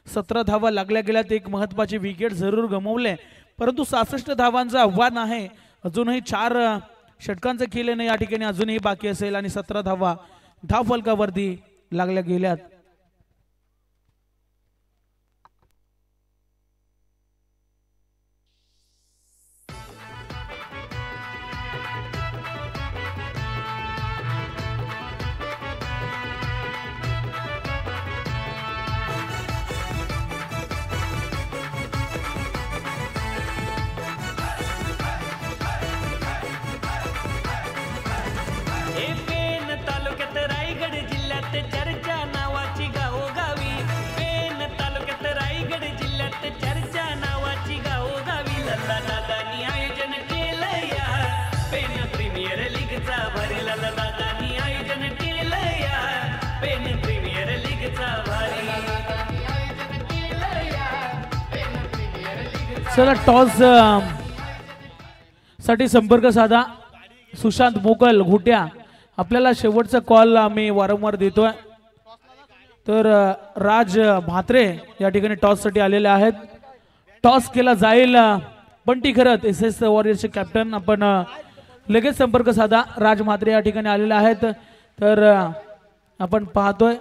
17 धावा लागल्या गेल्यात एक महत्वाची विकेट जरूर गमावले परंतु 66 धावांचं आव्हान आहे अजूनही 4 षटकांचं खेळणे या ठिकाणी अजूनही बाकी असेल आणि 17 धावा धाव फलकावरती लागल्या गेल्यात चला टॉस साठी संपर्क साधा सुशांत मोकल घोट्या आपल्याला शेवटचा कॉल आम्ही वारंवार देतोय तर राज म्हात्रे या ठिकाणी टॉस साठी आलेले आहेत टॉस केला जाईल बंटी खरत एसएस वॉरियर्सचे कॅप्टन आपण लगेच संपर्क साधा राज म्हात्रे या ठिकाणी आलेले आहेत तर आपण पाहतोय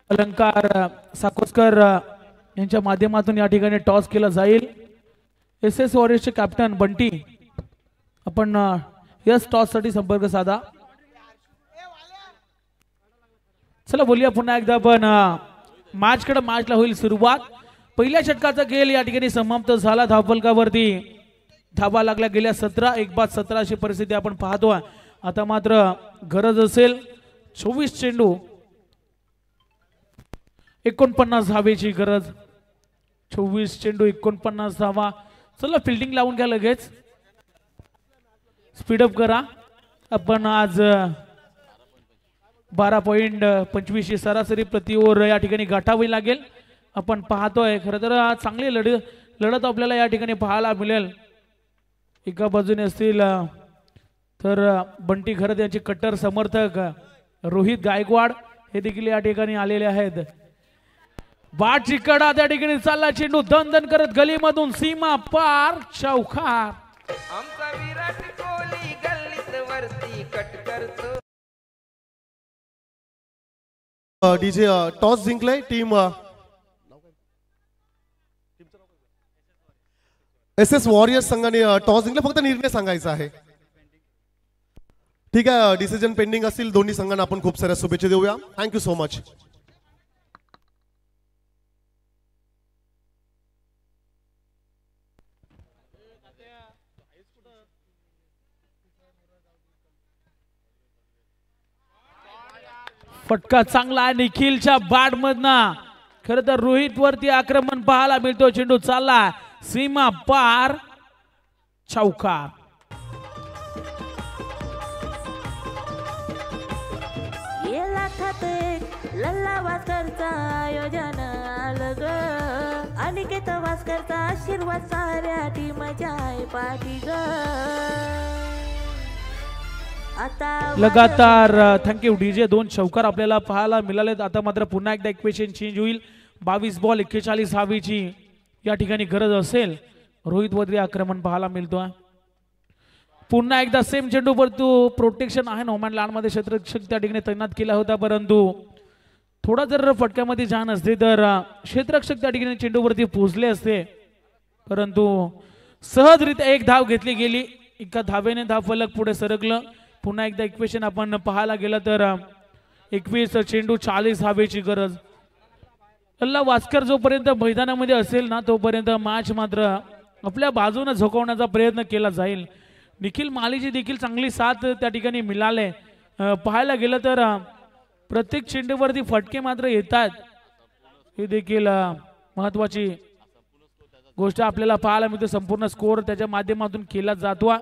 अलंकार साकोस्कर यांच्या माध्यमातून या ठिकाणी टॉस केला जाईल. एस एस वॉरियर्सचे कॅप्टन बंटी आपण यस टॉस साठी संपर्क साधा. चला बोलूया पुन्हा एकदा आपण मॅचला होईल सुरुवात. पहिल्या षटकाचा खेळ या ठिकाणी समाप्त झाला. धावफलकावरती धावा लागल्या गेल्या 17 एक बाद 17 अशी परिस्थिती आपण पाहतोय. आता मात्र गरज असेल 24 चेंडू 49 धावेची गरज. 24 चेंडू 49 धावा. चला फिल्डिंग लावून घ्या लगेच. स्पीडअप करा. आपण आज 12.25 सरासरी प्रति ओव्हर या ठिकाणी गाठावी लागेल. आपण पाहतोय खरं तर चांगली लढत आपल्याला या ठिकाणी पाहायला मिळेल. एका बाजूने असतील तर बंटी खरं यांचे कट्टर समर्थक रोहित गायकवाड हे देखील या ठिकाणी आलेले आहेत. बाट चिकडा त्या ठिकाणी चालला चेंडू दन करत गलीमधून सीमा पार चौकार. आमचा विराट कोहली गल्लीत वरती कट करतो. डीजे टॉस जिंकलाय टीम एस एस वॉरियर्स संघाने टॉस जिंकला. फक्त निर्णय सांगायचा आहे. ठीक आहे. डिसिजन पेंडिंग असतील दोन्ही संघांना आपण खूप साऱ्या शुभेच्छा देऊया. Thank you so much. फटका चांगला आहे निखिलच्या बॅट मधनं. खरं तर रोहित वरती आक्रमण पाहायला मिळतो. चेंडू चालला सीमा पार चौकार. गेला खाते लल्ला वास्करचा आयोजन आलं ग. अनिकेत वास्करचा आशीर्वाद साऱ्या टीमच्या आहे पाठी ग. आता लगातार थँक्यू डीजे 2 चौकार आपल्याला पाहायला मिळालेत. आता मात्र पुन्हा एकदा इक्वेशन चेंज होईल. 22 बॉल 41 धावेची या ठिकाणी गरज असेल. रोहित वरती आक्रमण पाहायला मिळतोय. पुन्हा एकदा सेम चेंडू परंतु प्रोटेक्शन आहे. नोमॅन लँड मध्ये क्षेत्ररक्षक त्या ठिकाणी तैनात केला होता. परंतु थोडा जर फटक्यामध्ये जाण असते तर क्षेत्ररक्षक त्या ठिकाणी चेंडूवरती पोहोचले असते. परंतु सहजरित्या एक धाव घेतली गेली. एका धावेने धाव फलक पुढे सरकलं. पुन्हा एकदा इक्वेशन आपण पाहायला गेलं तर 21 चेंडू 40 धावेची गरज. लल्ला वास्कर जोपर्यंत मैदानामध्ये असेल ना तोपर्यंत मॅच मात्र आपल्या बाजूने झोकवण्याचा प्रयत्न केला जाईल. निखिल मालीची देखील चांगली साथ त्या ठिकाणी मिळाले. पाहायला गेलं तर प्रत्येक चेंडूवरती फटके मात्र येतात. हे देखील महत्वाची गोष्ट आपल्याला पाहायला मिळते. संपूर्ण स्कोअर त्याच्या माध्यमातून केला जातो.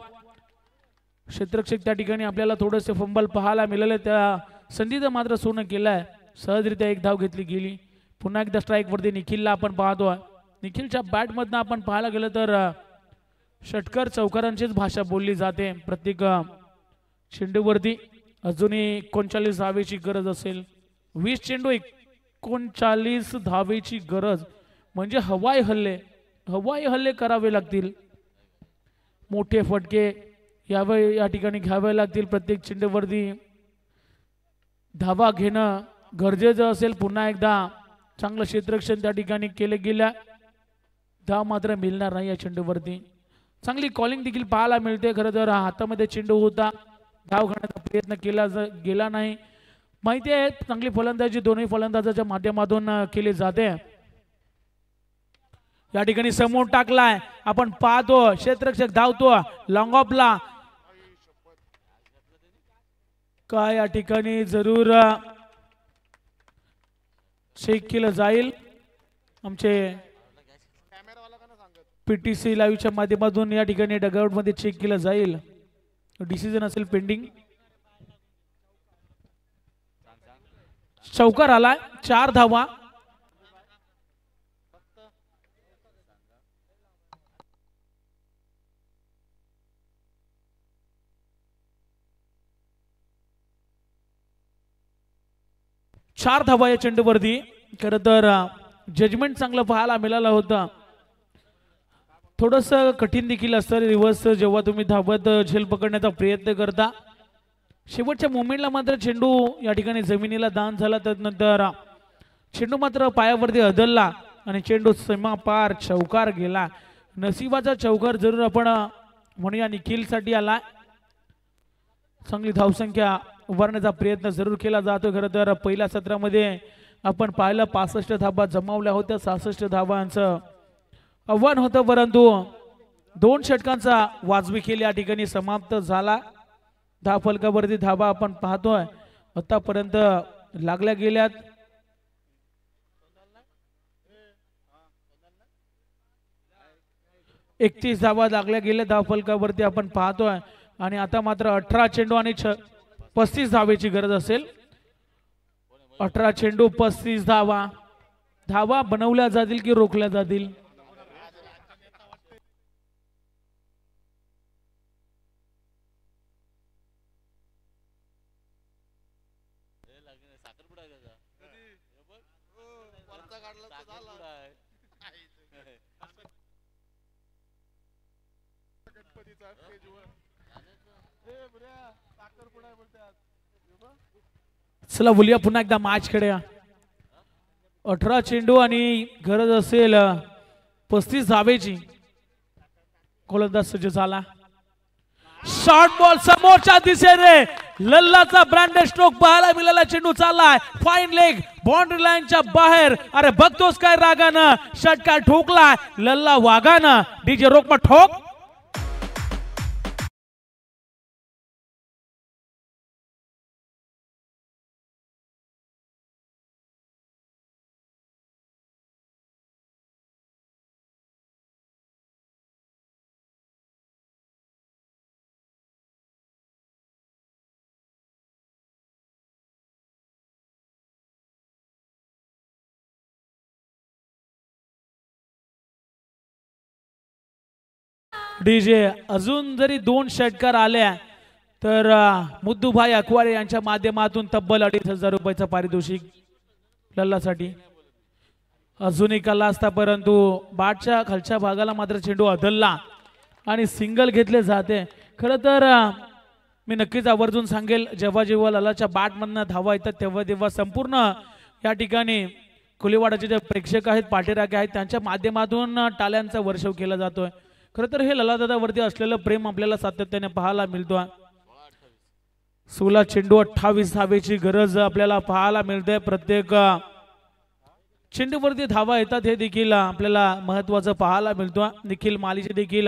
क्षेत्ररक्षक त्या ठिकाणी आपल्याला थोडेसे फंबल पाहायला मिळाले. त्या संधीचं मात्र सोनं केलंय. सहजरित्या एक धाव घेतली गेली. पुन्हा एकदा स्ट्राईक वरती निखिलला आपण पाहतोय. निखिलच्या बॅट मधनं आपण पाहायला गेलं तर षटकर चौकारांचीच भाषा बोलली जाते. प्रत्येक चेंडूवरती अजूनही 39 धावेची गरज असेल. 20 चेंडू 39 धावेची गरज म्हणजे हवाई हल्ले करावे लागतील. मोठे फटके या ठिकाणी घ्यावे लागतील. प्रत्येक चेंडूवरती धावा घेणं गरजेचं असेल. पुन्हा एकदा चांगलं क्षेत्ररक्षण त्या ठिकाणी केले गेल्या. धाव मात्र मिळणार नाही या चेंडूवरती. चांगली कॉलिंग देखील पाहायला मिळते. खरं तर हातामध्ये चेंडू होता. धाव घेण्याचा प्रयत्न केला गेला नाही. माहिती आहे चांगली फलंदाजी दोन्ही फलंदाजाच्या माध्यमातून केली जाते. या ठिकाणी समोर टाकलाय आपण पाहतो. क्षेत्ररक्षक धावतो लॉंग ऑफला. काय या ठिकाणी जरूर चेक केलं जाईल. आमचे पीटीसी लाईव्हच्या माध्यमातून या ठिकाणी डगआउट मध्ये चेक केलं जाईल. डिसिजन असेल पेंडिंग. चौकार आलाय. 4 धावा. चार धावा या चेंडूवरती. खरं तर जजमेंट चांगलं पाहायला मिळालं होतं. थोडस कठीण देखील असतं रिव्हर्स जेव्हा तुम्ही धावत झेल पकडण्याचा प्रयत्न करता. शेवटच्या मोमेंटला मात्र चेंडू या ठिकाणी जमिनीला दान झाला. त्यानंतर चेंडू मात्र पायावरती अदलला आणि चेंडू सीमा पार चौकार गेला. नशिबाचा चौकार जरूर आपण म्हणूया निखिलसाठी आला. चांगली धावसंख्या उभारण्याचा प्रयत्न जरूर केला जातो. खरं तर पहिल्या सत्रामध्ये आपण पाहिलं 65 धावा जमावल्या होत्या. 66 धावांचं आव्हान होतं, परंतु 2 षटकांचा वाजवी खेळ या ठिकाणी समाप्त झाला. धाव फलकावरती धावा आपण पाहतोय आतापर्यंत लागल्या गेल्यात. 31 धावा लागल्या गेल्या धाव फलकावरती आपण पाहतोय. आणि आता मात्र 18 चेंडू आणि 35 धावेची गरज असेल. 18 चेंडू 35 धावा. धावा बनवल्या जातील की रोखल्या जातील? चला बोलूया पुन्हा एकदा मॅच खेळूया. 18 चेंडू आणि गरज असेल 35 धावेची. गोलंदाज सज्ज झाला. शॉर्ट बॉल समोरच्या दिशेने लल्लाचा ब्रँडेड स्ट्रोक पाहायला मिळाला. चेंडू चाललाय फाईन लेग बाउंड्री लाईनच्या बाहेर. अरे बघतोस काय रागानं षटकार ठोकलाय लल्ला वाघानं. डीजे रोक मग ठोक. डीजे अजून जरी 2 षटकार आल्या तर मुद्दूभाई अकवारे यांच्या माध्यमातून तब्बल 2,500 रुपयाचं पारितोषिक लल्लासाठी. अजून एक आला असता, परंतु बॅटच्या खालच्या भागाला मात्र चेंडू अदलला आणि सिंगल घेतले जाते. खरं तर मी नक्कीच आवर्जून सांगेल, जेव्हा जेव्हा लल्लाच्या बॅटमधनं धावा येतात तेव्हा तेव्हा संपूर्ण या ठिकाणी कोलीवाडाचे जे प्रेक्षक आहेत, पाठीराखे आहेत, त्यांच्या माध्यमातून टाळ्यांचा वर्षाव केला जातोय. खरं तर हे लल्लादादावरती असलेलं प्रेम आपल्याला सातत्याने पाहायला मिळतोय. 16 चेंडू 28 धावेची गरज आपल्याला पाहायला मिळते. प्रत्येक चेंडूवरती धावा येतात हे देखील आपल्याला महत्वाचं पाहायला मिळतो. निखिल मालीचे देखील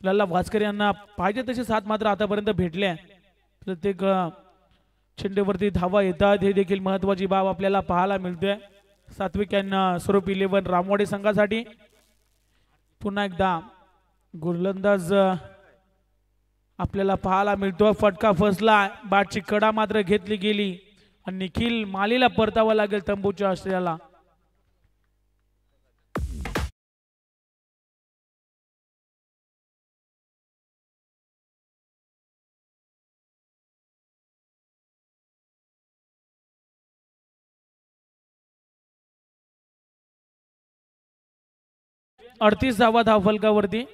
लल्ला भास्कर यांना पाहिजे तशी साथ मात्र आतापर्यंत भेटले. प्रत्येक चेंडूवरती धावा येतात हे देखील महत्वाची बाब आपल्याला पाहायला मिळते. सात्विक यांना स्वरूप 11 रामवाडी संघासाठी. पुन्हा एकदा गोलंदाज आपल्याला पाहायला मिळतो. फटका फसला, बॅटची कडा मात्र घेतली गेली आणि निखिल मालीला परतावं लागेल तंबूच्या आश्रयाला. अडतीस धावा धावफलकावरती.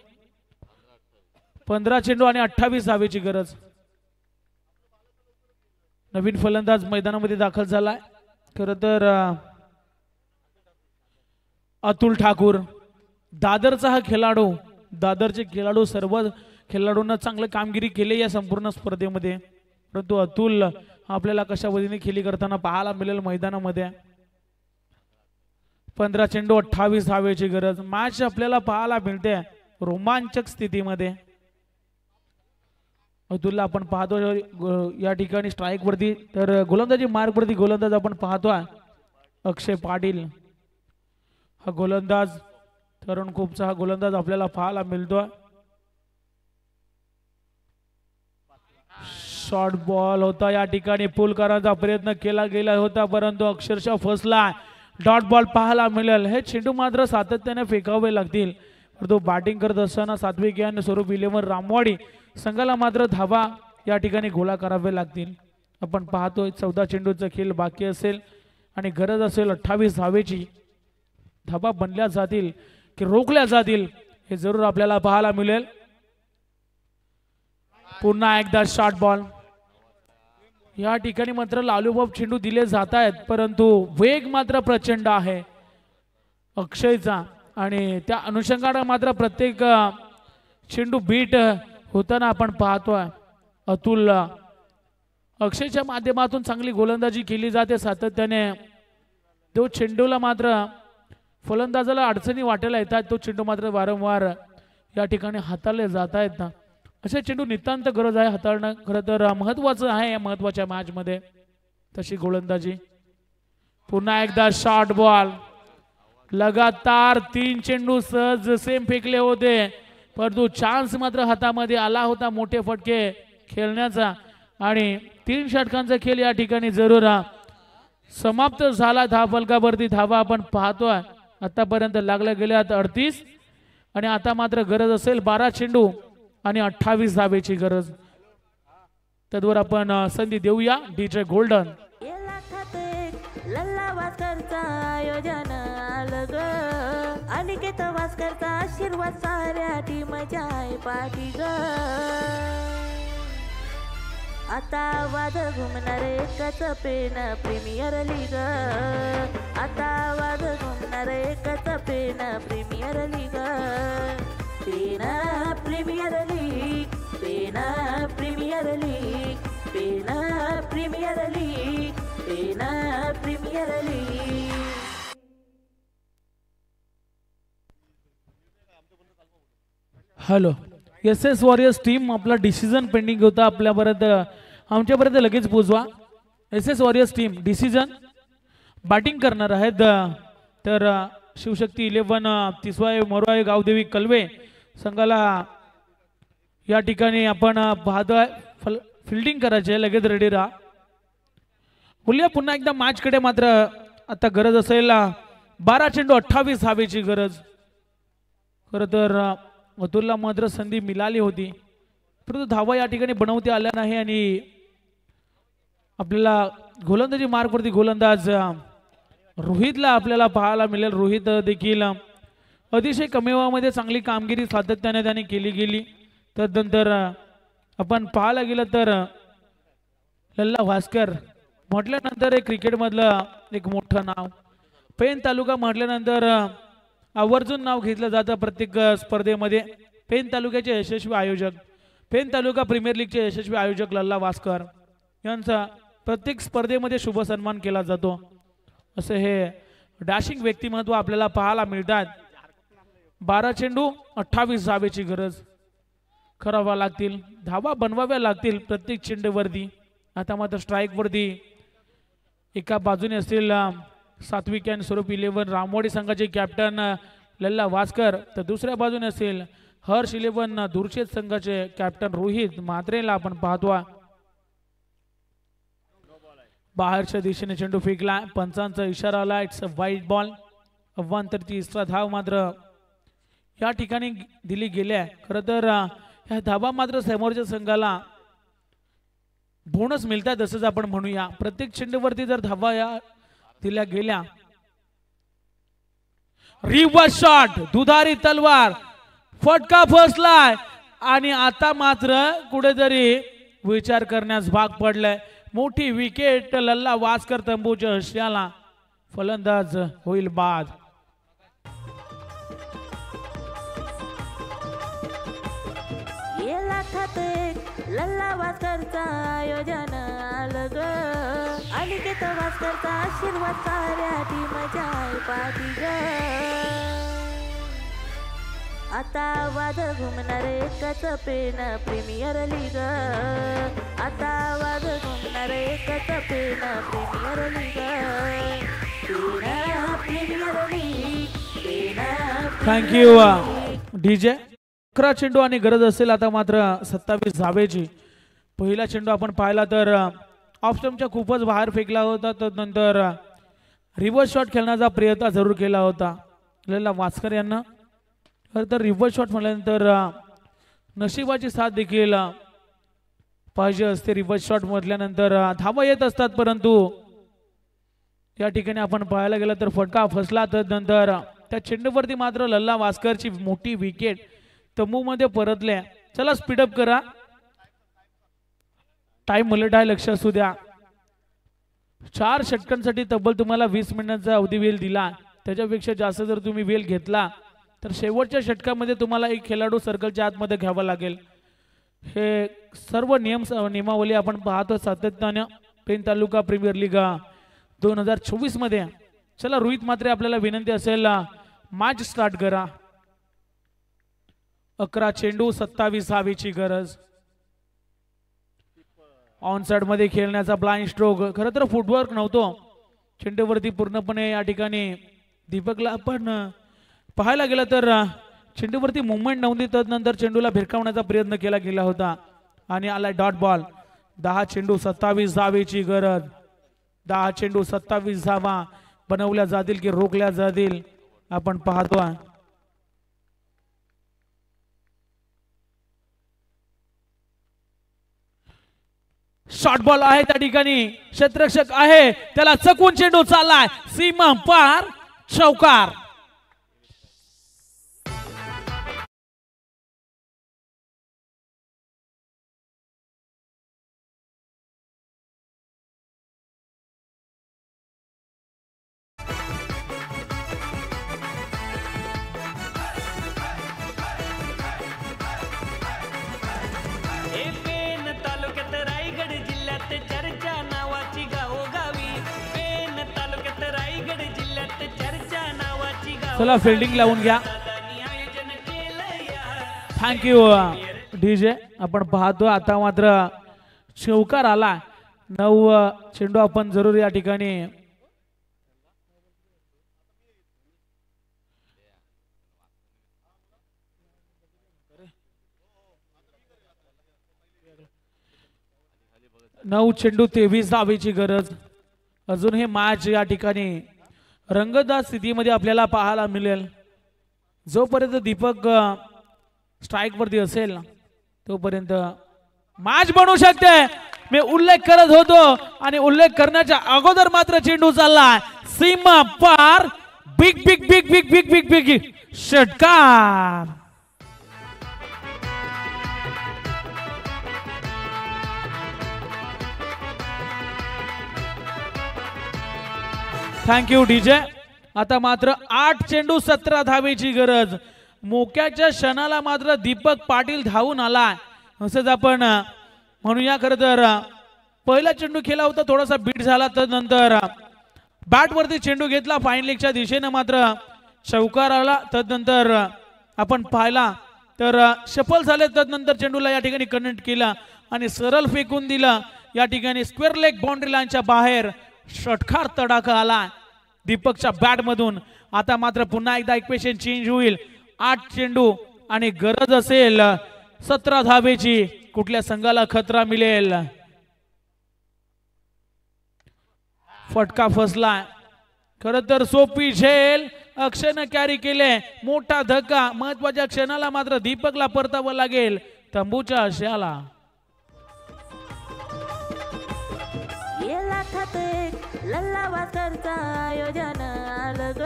15 चेंडू आणि 28 धावेची गरज. नवीन फलंदाज मैदानामध्ये दाखल झालाय. खरं तर अतुल ठाकूर दादरचा हा खेळाडू. दादरचे खेळाडू सर्व खेळाडूंना चांगलं कामगिरी केली या संपूर्ण स्पर्धेमध्ये, परंतु अतुल आपल्याला कशा पद्धतीने खेळी करताना पाहायला मिळेल मैदानामध्ये. 15 चेंडू 28 धावेची गरज. मॅच आपल्याला पाहायला मिळते रोमांचक स्थितीमध्ये. अतुलला आपण पाहतो या ठिकाणी स्ट्राईक वरती, तर गोलंदाजी मार्ग वरती गोलंदाज आपण पाहतोय अक्षय पाटील. हा गोलंदाज तरुण खूपचा हा गोलंदाज आपल्याला पाहायला मिळतोय. शॉर्ट बॉल होता, या ठिकाणी पुल करण्याचा प्रयत्न केला गेला होता, परंतु अक्षरशः फसला. डॉट बॉल पाहायला मिळेल. हे चेंडू मात्र सातत्याने फेकावे लागतील, परंतु बॅटिंग करत असताना सात्विक यांनी स्वरूप 11 रामवाडी संघाला मात्र धावा या ठिकाणी गोळा करावे लागतील. आपण पाहतोय 14 चेंडूचा खेळ बाकी असेल आणि गरज असेल 28 धावेची. धावा बनल्या जातील की रोखल्या जातील हे जरूर आपल्याला पाहायला मिळेल. पुन्हा एकदा शॉर्ट बॉल. या ठिकाणी मात्र लालूबाब चेंडू दिले जात आहेत, परंतु वेग मात्र प्रचंड आहे अक्षयचा आणि त्या अनुषंगाने मात्र प्रत्येक चेंडू बीट होताना आपण पाहतोय. अतुल अक्षयच्या माध्यमातून चांगली गोलंदाजी केली जाते सातत्याने. तो चेंडूला मात्र फलंदाजाला अडचणी वाटायला येतात, तो चेंडू मात्र वारंवार या ठिकाणी हाताळले जात आहेत ना. असे चेंडू नितांत गरज आहे हाताळणं, खरं तर महत्वाचं आहे या महत्वाच्या मॅच मध्ये तशी गोलंदाजी. पुन्हा एकदा शॉर्ट बॉल, लगातार 3 चेंडू सहज सेम फेकले होते, परंतु चान्स मात्र हातामध्ये आला होता मोठे फटके खेळण्याचा आणि 3 षटकांचा खेळ या ठिकाणी जरूर समाप्त झाला. धावफलकावरती धावा आपण पाहतोय आतापर्यंत लागल्या गेल्यात 38 आणि आता मात्र गरज असेल 12 चेंडू आणि 28 धावेची गरज. त्यावर आपण संधी देऊया डीजे गोल्डन. या लाखात एक लल्ला वास्करचा आयोजन आलं ग, अनिकेत वास्करचा आशीर्वाद साऱ्या टीमच्या आहे पाठी ग. आता वाद घुमणार एकच पेन प्रीमियर लीग, आता वाद घुमणार एकच Pen premier league. Pen premier league, Pen premier league, Pen premier league, Pen premier league. Hello, S S warriors team आपला डिसिजन पेंडिंग होता आपल्यापर्यंत, आमच्यापर्यंत लगेच पोहोचवा. S S warriors team decision batting करणार आहेत. तर शिवशक्ती 11 तिसवाय मोरवाय गावदेवी कलवे संघाला या ठिकाणी आपण पाहतोय फिल्डिंग करायचे, लगेच रेडी राहा. बोलूया पुन्हा एकदा मॅच कडे. मात्र आता गरज असेल 12 चेंडू 28 धावेची गरज. खरं तर अतुलला मात्र संधी मिळाली होती, परंतु धावा या ठिकाणी बनवता आल्या नाही आणि आपल्याला गोलंदाजी मार्गवरती गोलंदाज रोहितला आपल्याला पाहायला मिळेल. रोहित देखील अतिशय कमी वयामध्ये चांगली कामगिरी सातत्याने त्याने केली गेली. तदनंतर आपण पाहायला गेलं तर लल्ला भास्कर म्हटल्यानंतर एक क्रिकेटमधलं एक मोठं नाव, पेन तालुका म्हटल्यानंतर आवर्जून नाव घेतलं जातं प्रत्येक स्पर्धेमध्ये. पेन तालुक्याचे यशस्वी आयोजक, पेन तालुका प्रीमियर लीगचे यशस्वी आयोजक लल्ला भास्कर यांचा प्रत्येक स्पर्धेमध्ये शुभ सन्मान केला जातो. असे हे डॅशिंग व्यक्तिमत्व आपल्याला पाहायला मिळतात. 12 चेंडू 28 धावेची गरज करावा लागतील, धावा बनवाव्या लागतील प्रत्येक चेंडूवरती. आता मात्र स्ट्राईक वरती एका बाजूने असतील सात्विक अँड स्वरूप 11 रामवाडी संघाचे कॅप्टन लल्ला भास्कर, तर दुसऱ्या बाजूने असेल हर्ष 11 दुर्शेत संघाचे कॅप्टन रोहित म्हात्रेला आपण पाहतो. बाहेरच्या दिशेने चेंडू फेकला, पंचांचा इशारा आला, इट्स अ वाईड बॉल. अव्वांतर 30 धाव मात्र या ठिकाणी दिली गेल्या. खरं तर ह्या धावा मात्र समोरच्या संघाला बोनस मिळतात असंच आपण म्हणूया. प्रत्येक चेंडूवरती जर धावा या दिल्या गेल्या. रिव्हर्स शॉट, दुधारी तलवार, फटका फसलाय आणि आता मात्र कुठेतरी विचार करण्यास भाग पडलाय. मोठी विकेट लल्ला वास्कर तंबूच्या हश्याला, फलंदाज होईल बाद. या लाखात एक लल्ला वास्करचा आयोजन आलं ग, अनिकेत वास्करचा आशीर्वाद साऱ्या टीमच्या आहे पाठी ग. आता वाद घुमणार एकच पेन प्रीमियर लीग, आता वाद घुमणार एकच Pen premier league, Pen premier league, Pen. Thank you DJ. 11 चेंडू आणि गरज असेल आता मात्र 27 धावेची. पहिला चेंडू आपण पाहिला तर ऑफ स्टंपच्या खूपच बाहेर फेकला होता, तदनंतर रिव्हर्स शॉट खेळण्याचा प्रयत्न जरूर केला होता लल्ला वास्कर यांना. तर रिव्हर्स शॉट म्हटल्यानंतर नशिबाची साथ देखील पाहिजे असते. रिव्हर्स शॉट म्हटल्यानंतर धावा येत असतात, परंतु या ठिकाणी आपण पाहायला गेलं तर फटका फसला. तदनंतर त्या चेंडूवरती मात्र लल्ला वास्करची मोठी विकेट तंबू मध्ये परतल्या. चला स्पीडअप करा. टाइम मुलेट आहे, लक्ष असू द्या. 4 षटकांसाठी तब्बल तुम्हाला 20 मिनिटांचा अवधी वेळ दिला. त्याच्यापेक्षा जास्त जर तुम्ही वेळ घेतला तर शेवटच्या षटकामध्ये तुम्हाला एक खेळाडू सर्कलच्या आतमध्ये घ्यावा लागेल. हे सर्व नियमावली आपण पाहतो सातत्याने पेन तालुका प्रीमियर लीग 2024 मध्ये. चला रोहित मात्रे, आपल्याला विनंती असेल मॅच स्टार्ट करा. 11 चेंडू 27 धावेची गरज. ऑन साइड मध्ये खेळण्याचा ब्लाइंड स्ट्रोक. खरं तर फुटवर्क नव्हतो चेंडूवरती पूर्णपणे. या ठिकाणी दीपकला आपण पाहायला गेलं तर चेंडूवरती मुवमेंट नव्हती. तदनंतर चेंडूला भिरकावण्याचा प्रयत्न केला गेला होता आणि आलाय डॉट बॉल. 10 चेंडू 27 धावेची गरज. 10 चेंडू 27 धावा बनवल्या जातील की रोखल्या जातील आपण पाहतो. शॉर्ट बॉल आहे त्या ठिकाणी, क्षेत्ररक्षक आहे, त्याला चकवून चेंडू चाललाय सीमा पार, चौकार. चला फिल्डिंग लावून घ्या. Thank you DJ. आपण पाहतो आता मात्र चौकार आला. 9 चेंडू आपण जरूर या ठिकाणी नऊ चेंडू 23 धावेची गरज. अजून हे मॅच या ठिकाणी रंगतदार स्थितीमध्ये आपल्याला पाहायला मिळेल. जोपर्यंत दीपक स्ट्राइक वरती असेल तोपर्यंत मॅच बनू शकते. मी उल्लेख करत होतो आणि उल्लेख करण्याच्या अगोदर मात्र चेंडू चाललाय सीमा पार, big big big big big big big षटकार. Thank you DJ. आता मात्र 8 चेंडू 17 धावेची गरज. मोक्याच्या क्षणाला मात्र दीपक पाटील धावून आला असंच आपण म्हणूया. खरं तर पहिला चेंडू खेळला होता, थोडासा बीट झाला, तदनंतर बॅट वरती चेंडू घेतला फाईन लेगच्या दिशेने मात्र चौकार आला. तदनंतर आपण पाहिला तर सफल झाले. तदनंतर चेंडूला या ठिकाणी कनेक्ट केला आणि सरळ फेकून दिला. या ठिकाणी स्क्वेअर लेग बाउंड्री लाईनच्या बाहेर षटकार तडाखा आला दीपकच्या बॅट मधून. आता मात्र पुन्हा एकदा इक्वेशन चेंज होईल. 8 चेंडू आणि गरज असेल 17 धावेची. कुठल्या संघाला खतरा मिळेल? फटका फसला. खर तर सोपी झेल अक्षयने कॅरी केले. मोठा धक्का. महत्वाच्या क्षणाला मात्र दीपकला परतावं लागेल तंबूच्या आशयाला. लल्ला वास्करचा आयोजन आलं ग.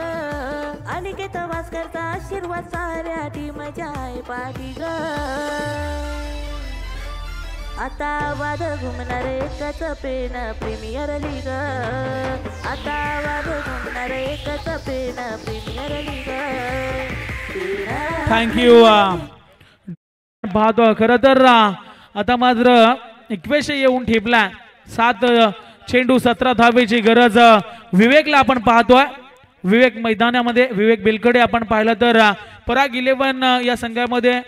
अनिकेत वास्करचा आशीर्वाद साऱ्या टीमच्या आहे पाठी ग. आता वाद घुमणार एकच पेन प्रीमियर लीग. आता वाद घुमणार एकच पेन प्रीमियर लीग. थँक्यू. पाहतो खरं तर आता मात्र इक्वेशन येऊन ठेपला. 7 चेंडू 17 धावेची गरज. विवेकला आपण पाहतोय. विवेक मैदानामध्ये विवेक बेलकडे आपण पाहिलं तर पराग 11 या संघामध्ये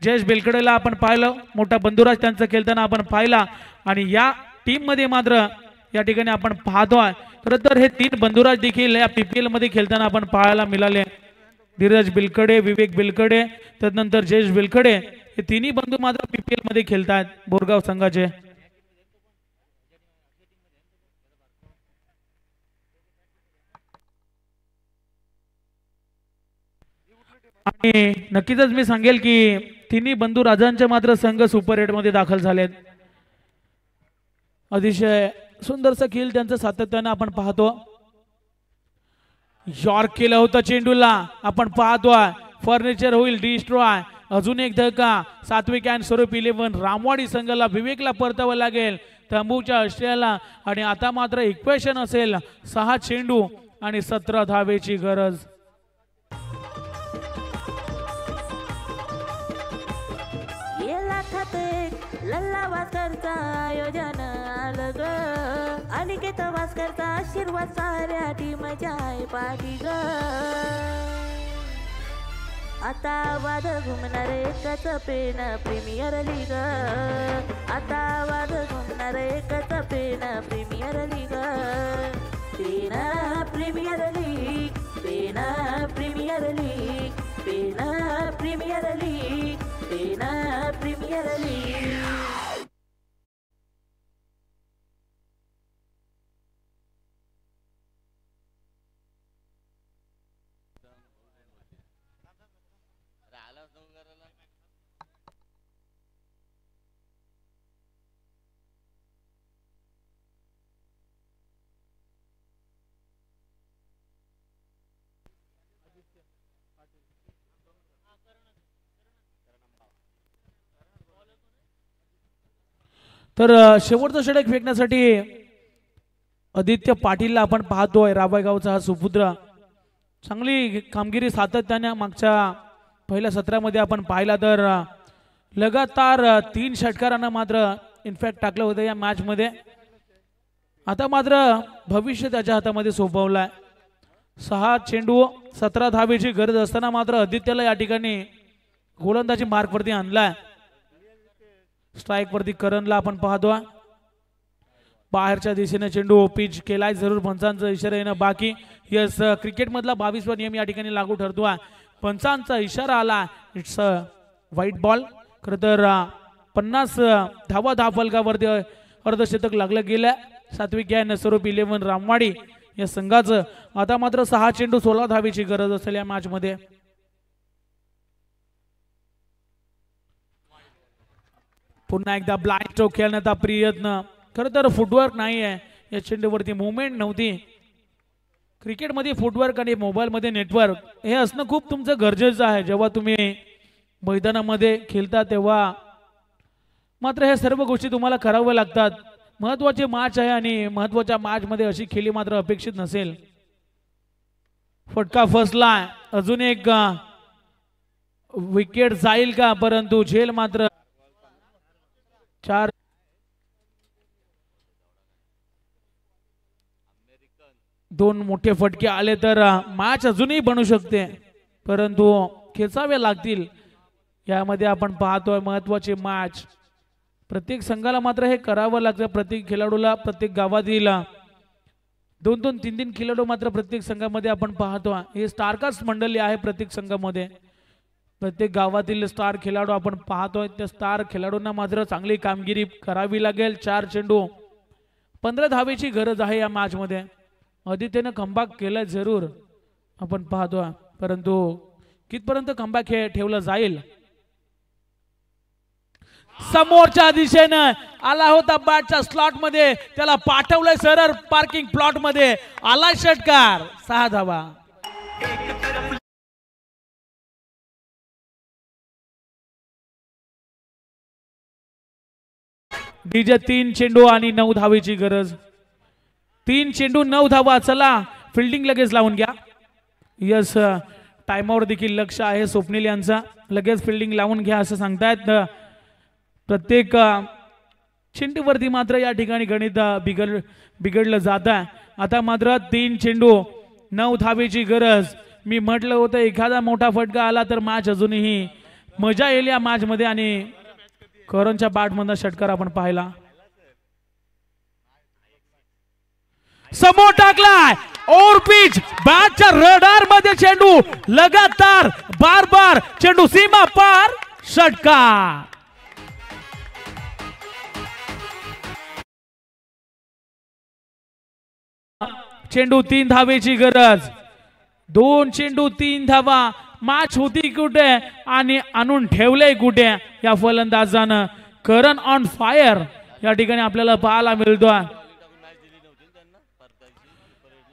जयेश बेलकडेला आपण पाहिलं. मोठा बंधुराज त्यांचा खेळताना आपण पाहिला आणि या टीम मध्ये मात्र या ठिकाणी आपण पाहतोय. खरं तर हे 3 बंधुराज देखील या PPL मध्ये खेळताना आपण पाहायला मिळाले. धीरज बेलकडे, विवेक बेलकडे, तदनंतर जयेश बेलकडे हे तिन्ही बंधू मात्र PPL मध्ये खेळतात बोरगाव संघाचे. आणि नक्कीच मी सांगेल की तिन्ही बंधू राजांचे मात्र संघ सुपर 8 मध्ये दाखल झालेत. अतिशय सुंदरसा खेळ त्यांचं सातत्याने आपण पाहतो. यॉर्क केलं होतं चेंडूला आपण पाहतोय. फर्निचर होईल डिस्ट्रॉय. अजून एक धक्का. सात्विक अँड स्वरूप 11 रामवाडी संघाला विवेकला परतावं लागेल. तंबूच्या असलेला आणि आता मात्र इक्वेशन असेल 6 चेंडू आणि 17 धावेची गरज. लल्ला वास्करचा आयोजन आलं ग. अनिकेत वास्करचा आशीर्वाद साऱ्या टीमच्या आहे पाठी ग. आता वाद घुमणार एकच पेन प्रीमियर लीग. आता वाद घुमणार एकच Pen premier league. Pen premier league, Pen premier league, Pen premier league, Pen premier league. तर शेवटचं षटक फेकण्यासाठी आदित्य पाटीलला आपण पाहतोय. राबाईगावचा हा सुपुत्र चांगली कामगिरी सातत्याने मागच्या पहिल्या सत्रामध्ये आपण पाहिला तर लगातार 3 षटकारांना मात्र इनफॅक्ट टाकलं होतं या मॅच मध्ये. आता मात्र भविष्य त्याच्या हातामध्ये सोपवलाय. 6 चेंडू 17 धावेची गरज असताना मात्र आदित्यला या ठिकाणी गोलंदाजी मार्कवरती आणलाय. स्ट्राइक वरती करणला आपण पाहतोय. बाहेरच्या दिशेने चेंडू पिच केलाय जरूर. पंचांचा इशारा येणं बाकी. यस, क्रिकेट मधला 22वा नियम या ठिकाणी लागू ठरतोय. पंचांचा इशारा आला. It's a white ball. खरं तर 50 धावा फलकावरती अर्धशतक लागलं गेलं. सात्विक या नसरूप 11 रामवाडी या संघाचं. आता मात्र 6 चेंडू 16 धावेची गरज असेल या मॅच मध्ये. पुन्हा एकदा ब्लाइंड स्ट्रोक खेळण्याचा प्रयत्न. खरं तर फुटवर्क नाही आहे या चेंडूवरती, मुवमेंट नव्हती. क्रिकेटमध्ये फुटवर्क आणि मोबाईलमध्ये नेटवर्क हे असणं खूप तुमचं गरजेचं आहे. जेव्हा तुम्ही मैदानामध्ये खेळता तेव्हा मात्र हे सर्व गोष्टी तुम्हाला कराव्या लागतात. महत्वाची मॅच आहे आणि महत्वाच्या मॅच मध्ये अशी खेळी मात्र अपेक्षित नसेल. फटका फसला. अजून एक विकेट जाईल का, परंतु झेल मात्र 4. दोन मोठे फटके आले तर मॅच अजूनही बनू शकते, परंतु खेचावे लागतील. यामध्ये आपण पाहतोय महत्वाची मॅच. प्रत्येक संघाला मात्र हे करावं लागतं. प्रत्येक खेळाडूला, प्रत्येक गावातील 2-2, 3-3 खेळाडू मात्र प्रत्येक संघामध्ये आपण पाहतो. हे स्टारकास्ट मंडळी आहे प्रत्येक संघामध्ये. प्रत्येक गावातील स्टार खेळाडू आपण पाहतोय. त्या स्टार खेळाडूंना मात्र चांगली कामगिरी करावी लागेल. 4 चेंडू 15 धावेची गरज आहे या मॅच मध्ये. आदित्यने कमबॅक केलं जरूर आपण पाहतोय, परंतु कितपर्यंत कमबॅक हे ठेवलं जाईल. समोरच्या दिशेनं आला होता बॅटच्या स्लॉट मध्ये, त्याला पाठवलंय सरळ पार्किंग प्लॉट मध्ये. आलाय षटकार. 6 धावा. डीजे 3 चेंडू आणि 9 धावेची गरज. 3 चेंडू 9 धावा. चला फिल्डिंग लगेच लावून घ्या. यस, टाइमआउट देखील लक्ष आहे स्वप्नील यांचा. लगेच फिल्डिंग लावून घ्या असं सांगतायत. प्रत्येक चेंडूवरती मात्र या ठिकाणी गणित बिघडलं जात आहे. आता मात्र 3 चेंडू 9 धावेची गरज. मी म्हटलं होतं एखादा मोठा फटका आला तर मॅच अजूनही मजा येईल या मॅच मध्ये. आणि करणच्या बॅट मधला षटकार आपण पाहिला. समोर टाकलाय ओव्हर पिच. बॅटच्या रडार मध्ये चेंडू लगातार बार चेंडू सीमा पार. षटकार. चेंडू 3 धावेची गरज. 2 चेंडू 3 धावा. मॅच होती कुठे आणि आणून ठेवले कुठे या फलंदाजानं. करण ऑन फायर या ठिकाणी आपल्याला पाहायला मिळतोय.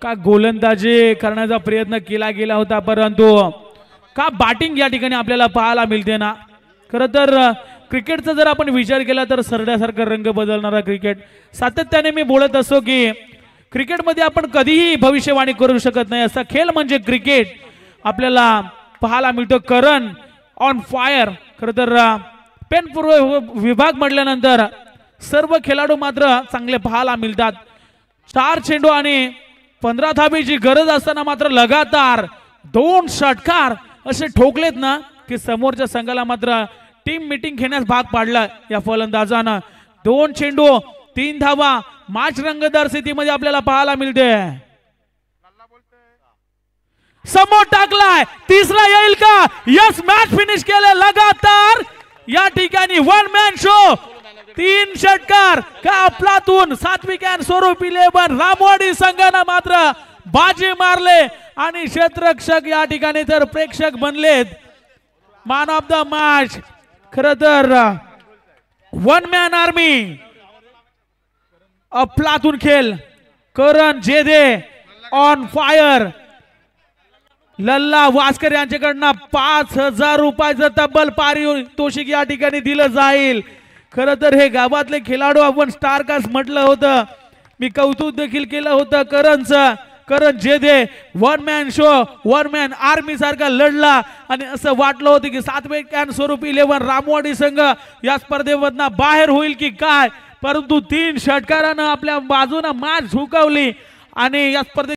का गोलंदाजी करण्याचा प्रयत्न केला गेला होता, परंतु का बॅटिंग या ठिकाणी आपल्याला पाहायला मिळते ना. खरं तर क्रिकेटचा जर आपण विचार केला तर सरड्यासारखा रंग बदलणारा क्रिकेट. सातत्याने मी बोलत असतो की क्रिकेटमध्ये आपण कधीही भविष्यवाणी करू शकत नाही असा खेळ म्हणजे क्रिकेट. आपल्याला पाहायला मिळतो करण ऑन फायर. खरं तर पेनपूर्व विभाग म्हटल्यानंतर सर्व खेळाडू मात्र चांगले पाहायला मिळतात. 4 चेंडू आणि 15 धाबीची गरज असताना मात्र लगातार 2 षटकार असे ठोकलेत ना की समोरच्या संघाला मात्र टीम मीटिंग घेण्यास भाग पाडला या फलंदाजानं. 2 चेंडू 3 धावा मॅच रंगतदार स्थितीमध्ये आपल्याला पाहायला मिळते. समोर टाकलाय, तिसरा येईल का? यस, मॅच फिनिश केले लगातार. या ठिकाणी 1 मॅन शो, 3 षटकार का आपलातून सात्विक अँड स्वरूप 11 रामवाडी संघानं मात्र बाजी मारले आणि क्षेत्ररक्षक या ठिकाणी तर प्रेक्षक बनलेत. मॅन ऑफ द मॅच खरं तर 1 मॅन आर्मी अफलातून खेळ करण जेदे ऑन फायर. लल्ला वास्कर यांच्याकडनं 5,000 रुपयाचं तब्बल पारितोषिक या ठिकाणी दिलं जाईल. खरं तर हे गावातले खेळाडू आपण स्टार कास्ट म्हटलं होतं, मी कौतुक देखील केलं होतं करणचं. करण जेदे 1 मॅन शो 1 मॅन आर्मी सारखा लढला आणि असं वाटलं होतं की सात्विक अँड स्वरूप 11 रामवाडी संघ या स्पर्धेमधनं बाहेर होईल की काय, परंतु 3 षटकारानं आपल्या बाजूनं मॅच झुकवली आणि या स्पर्धेत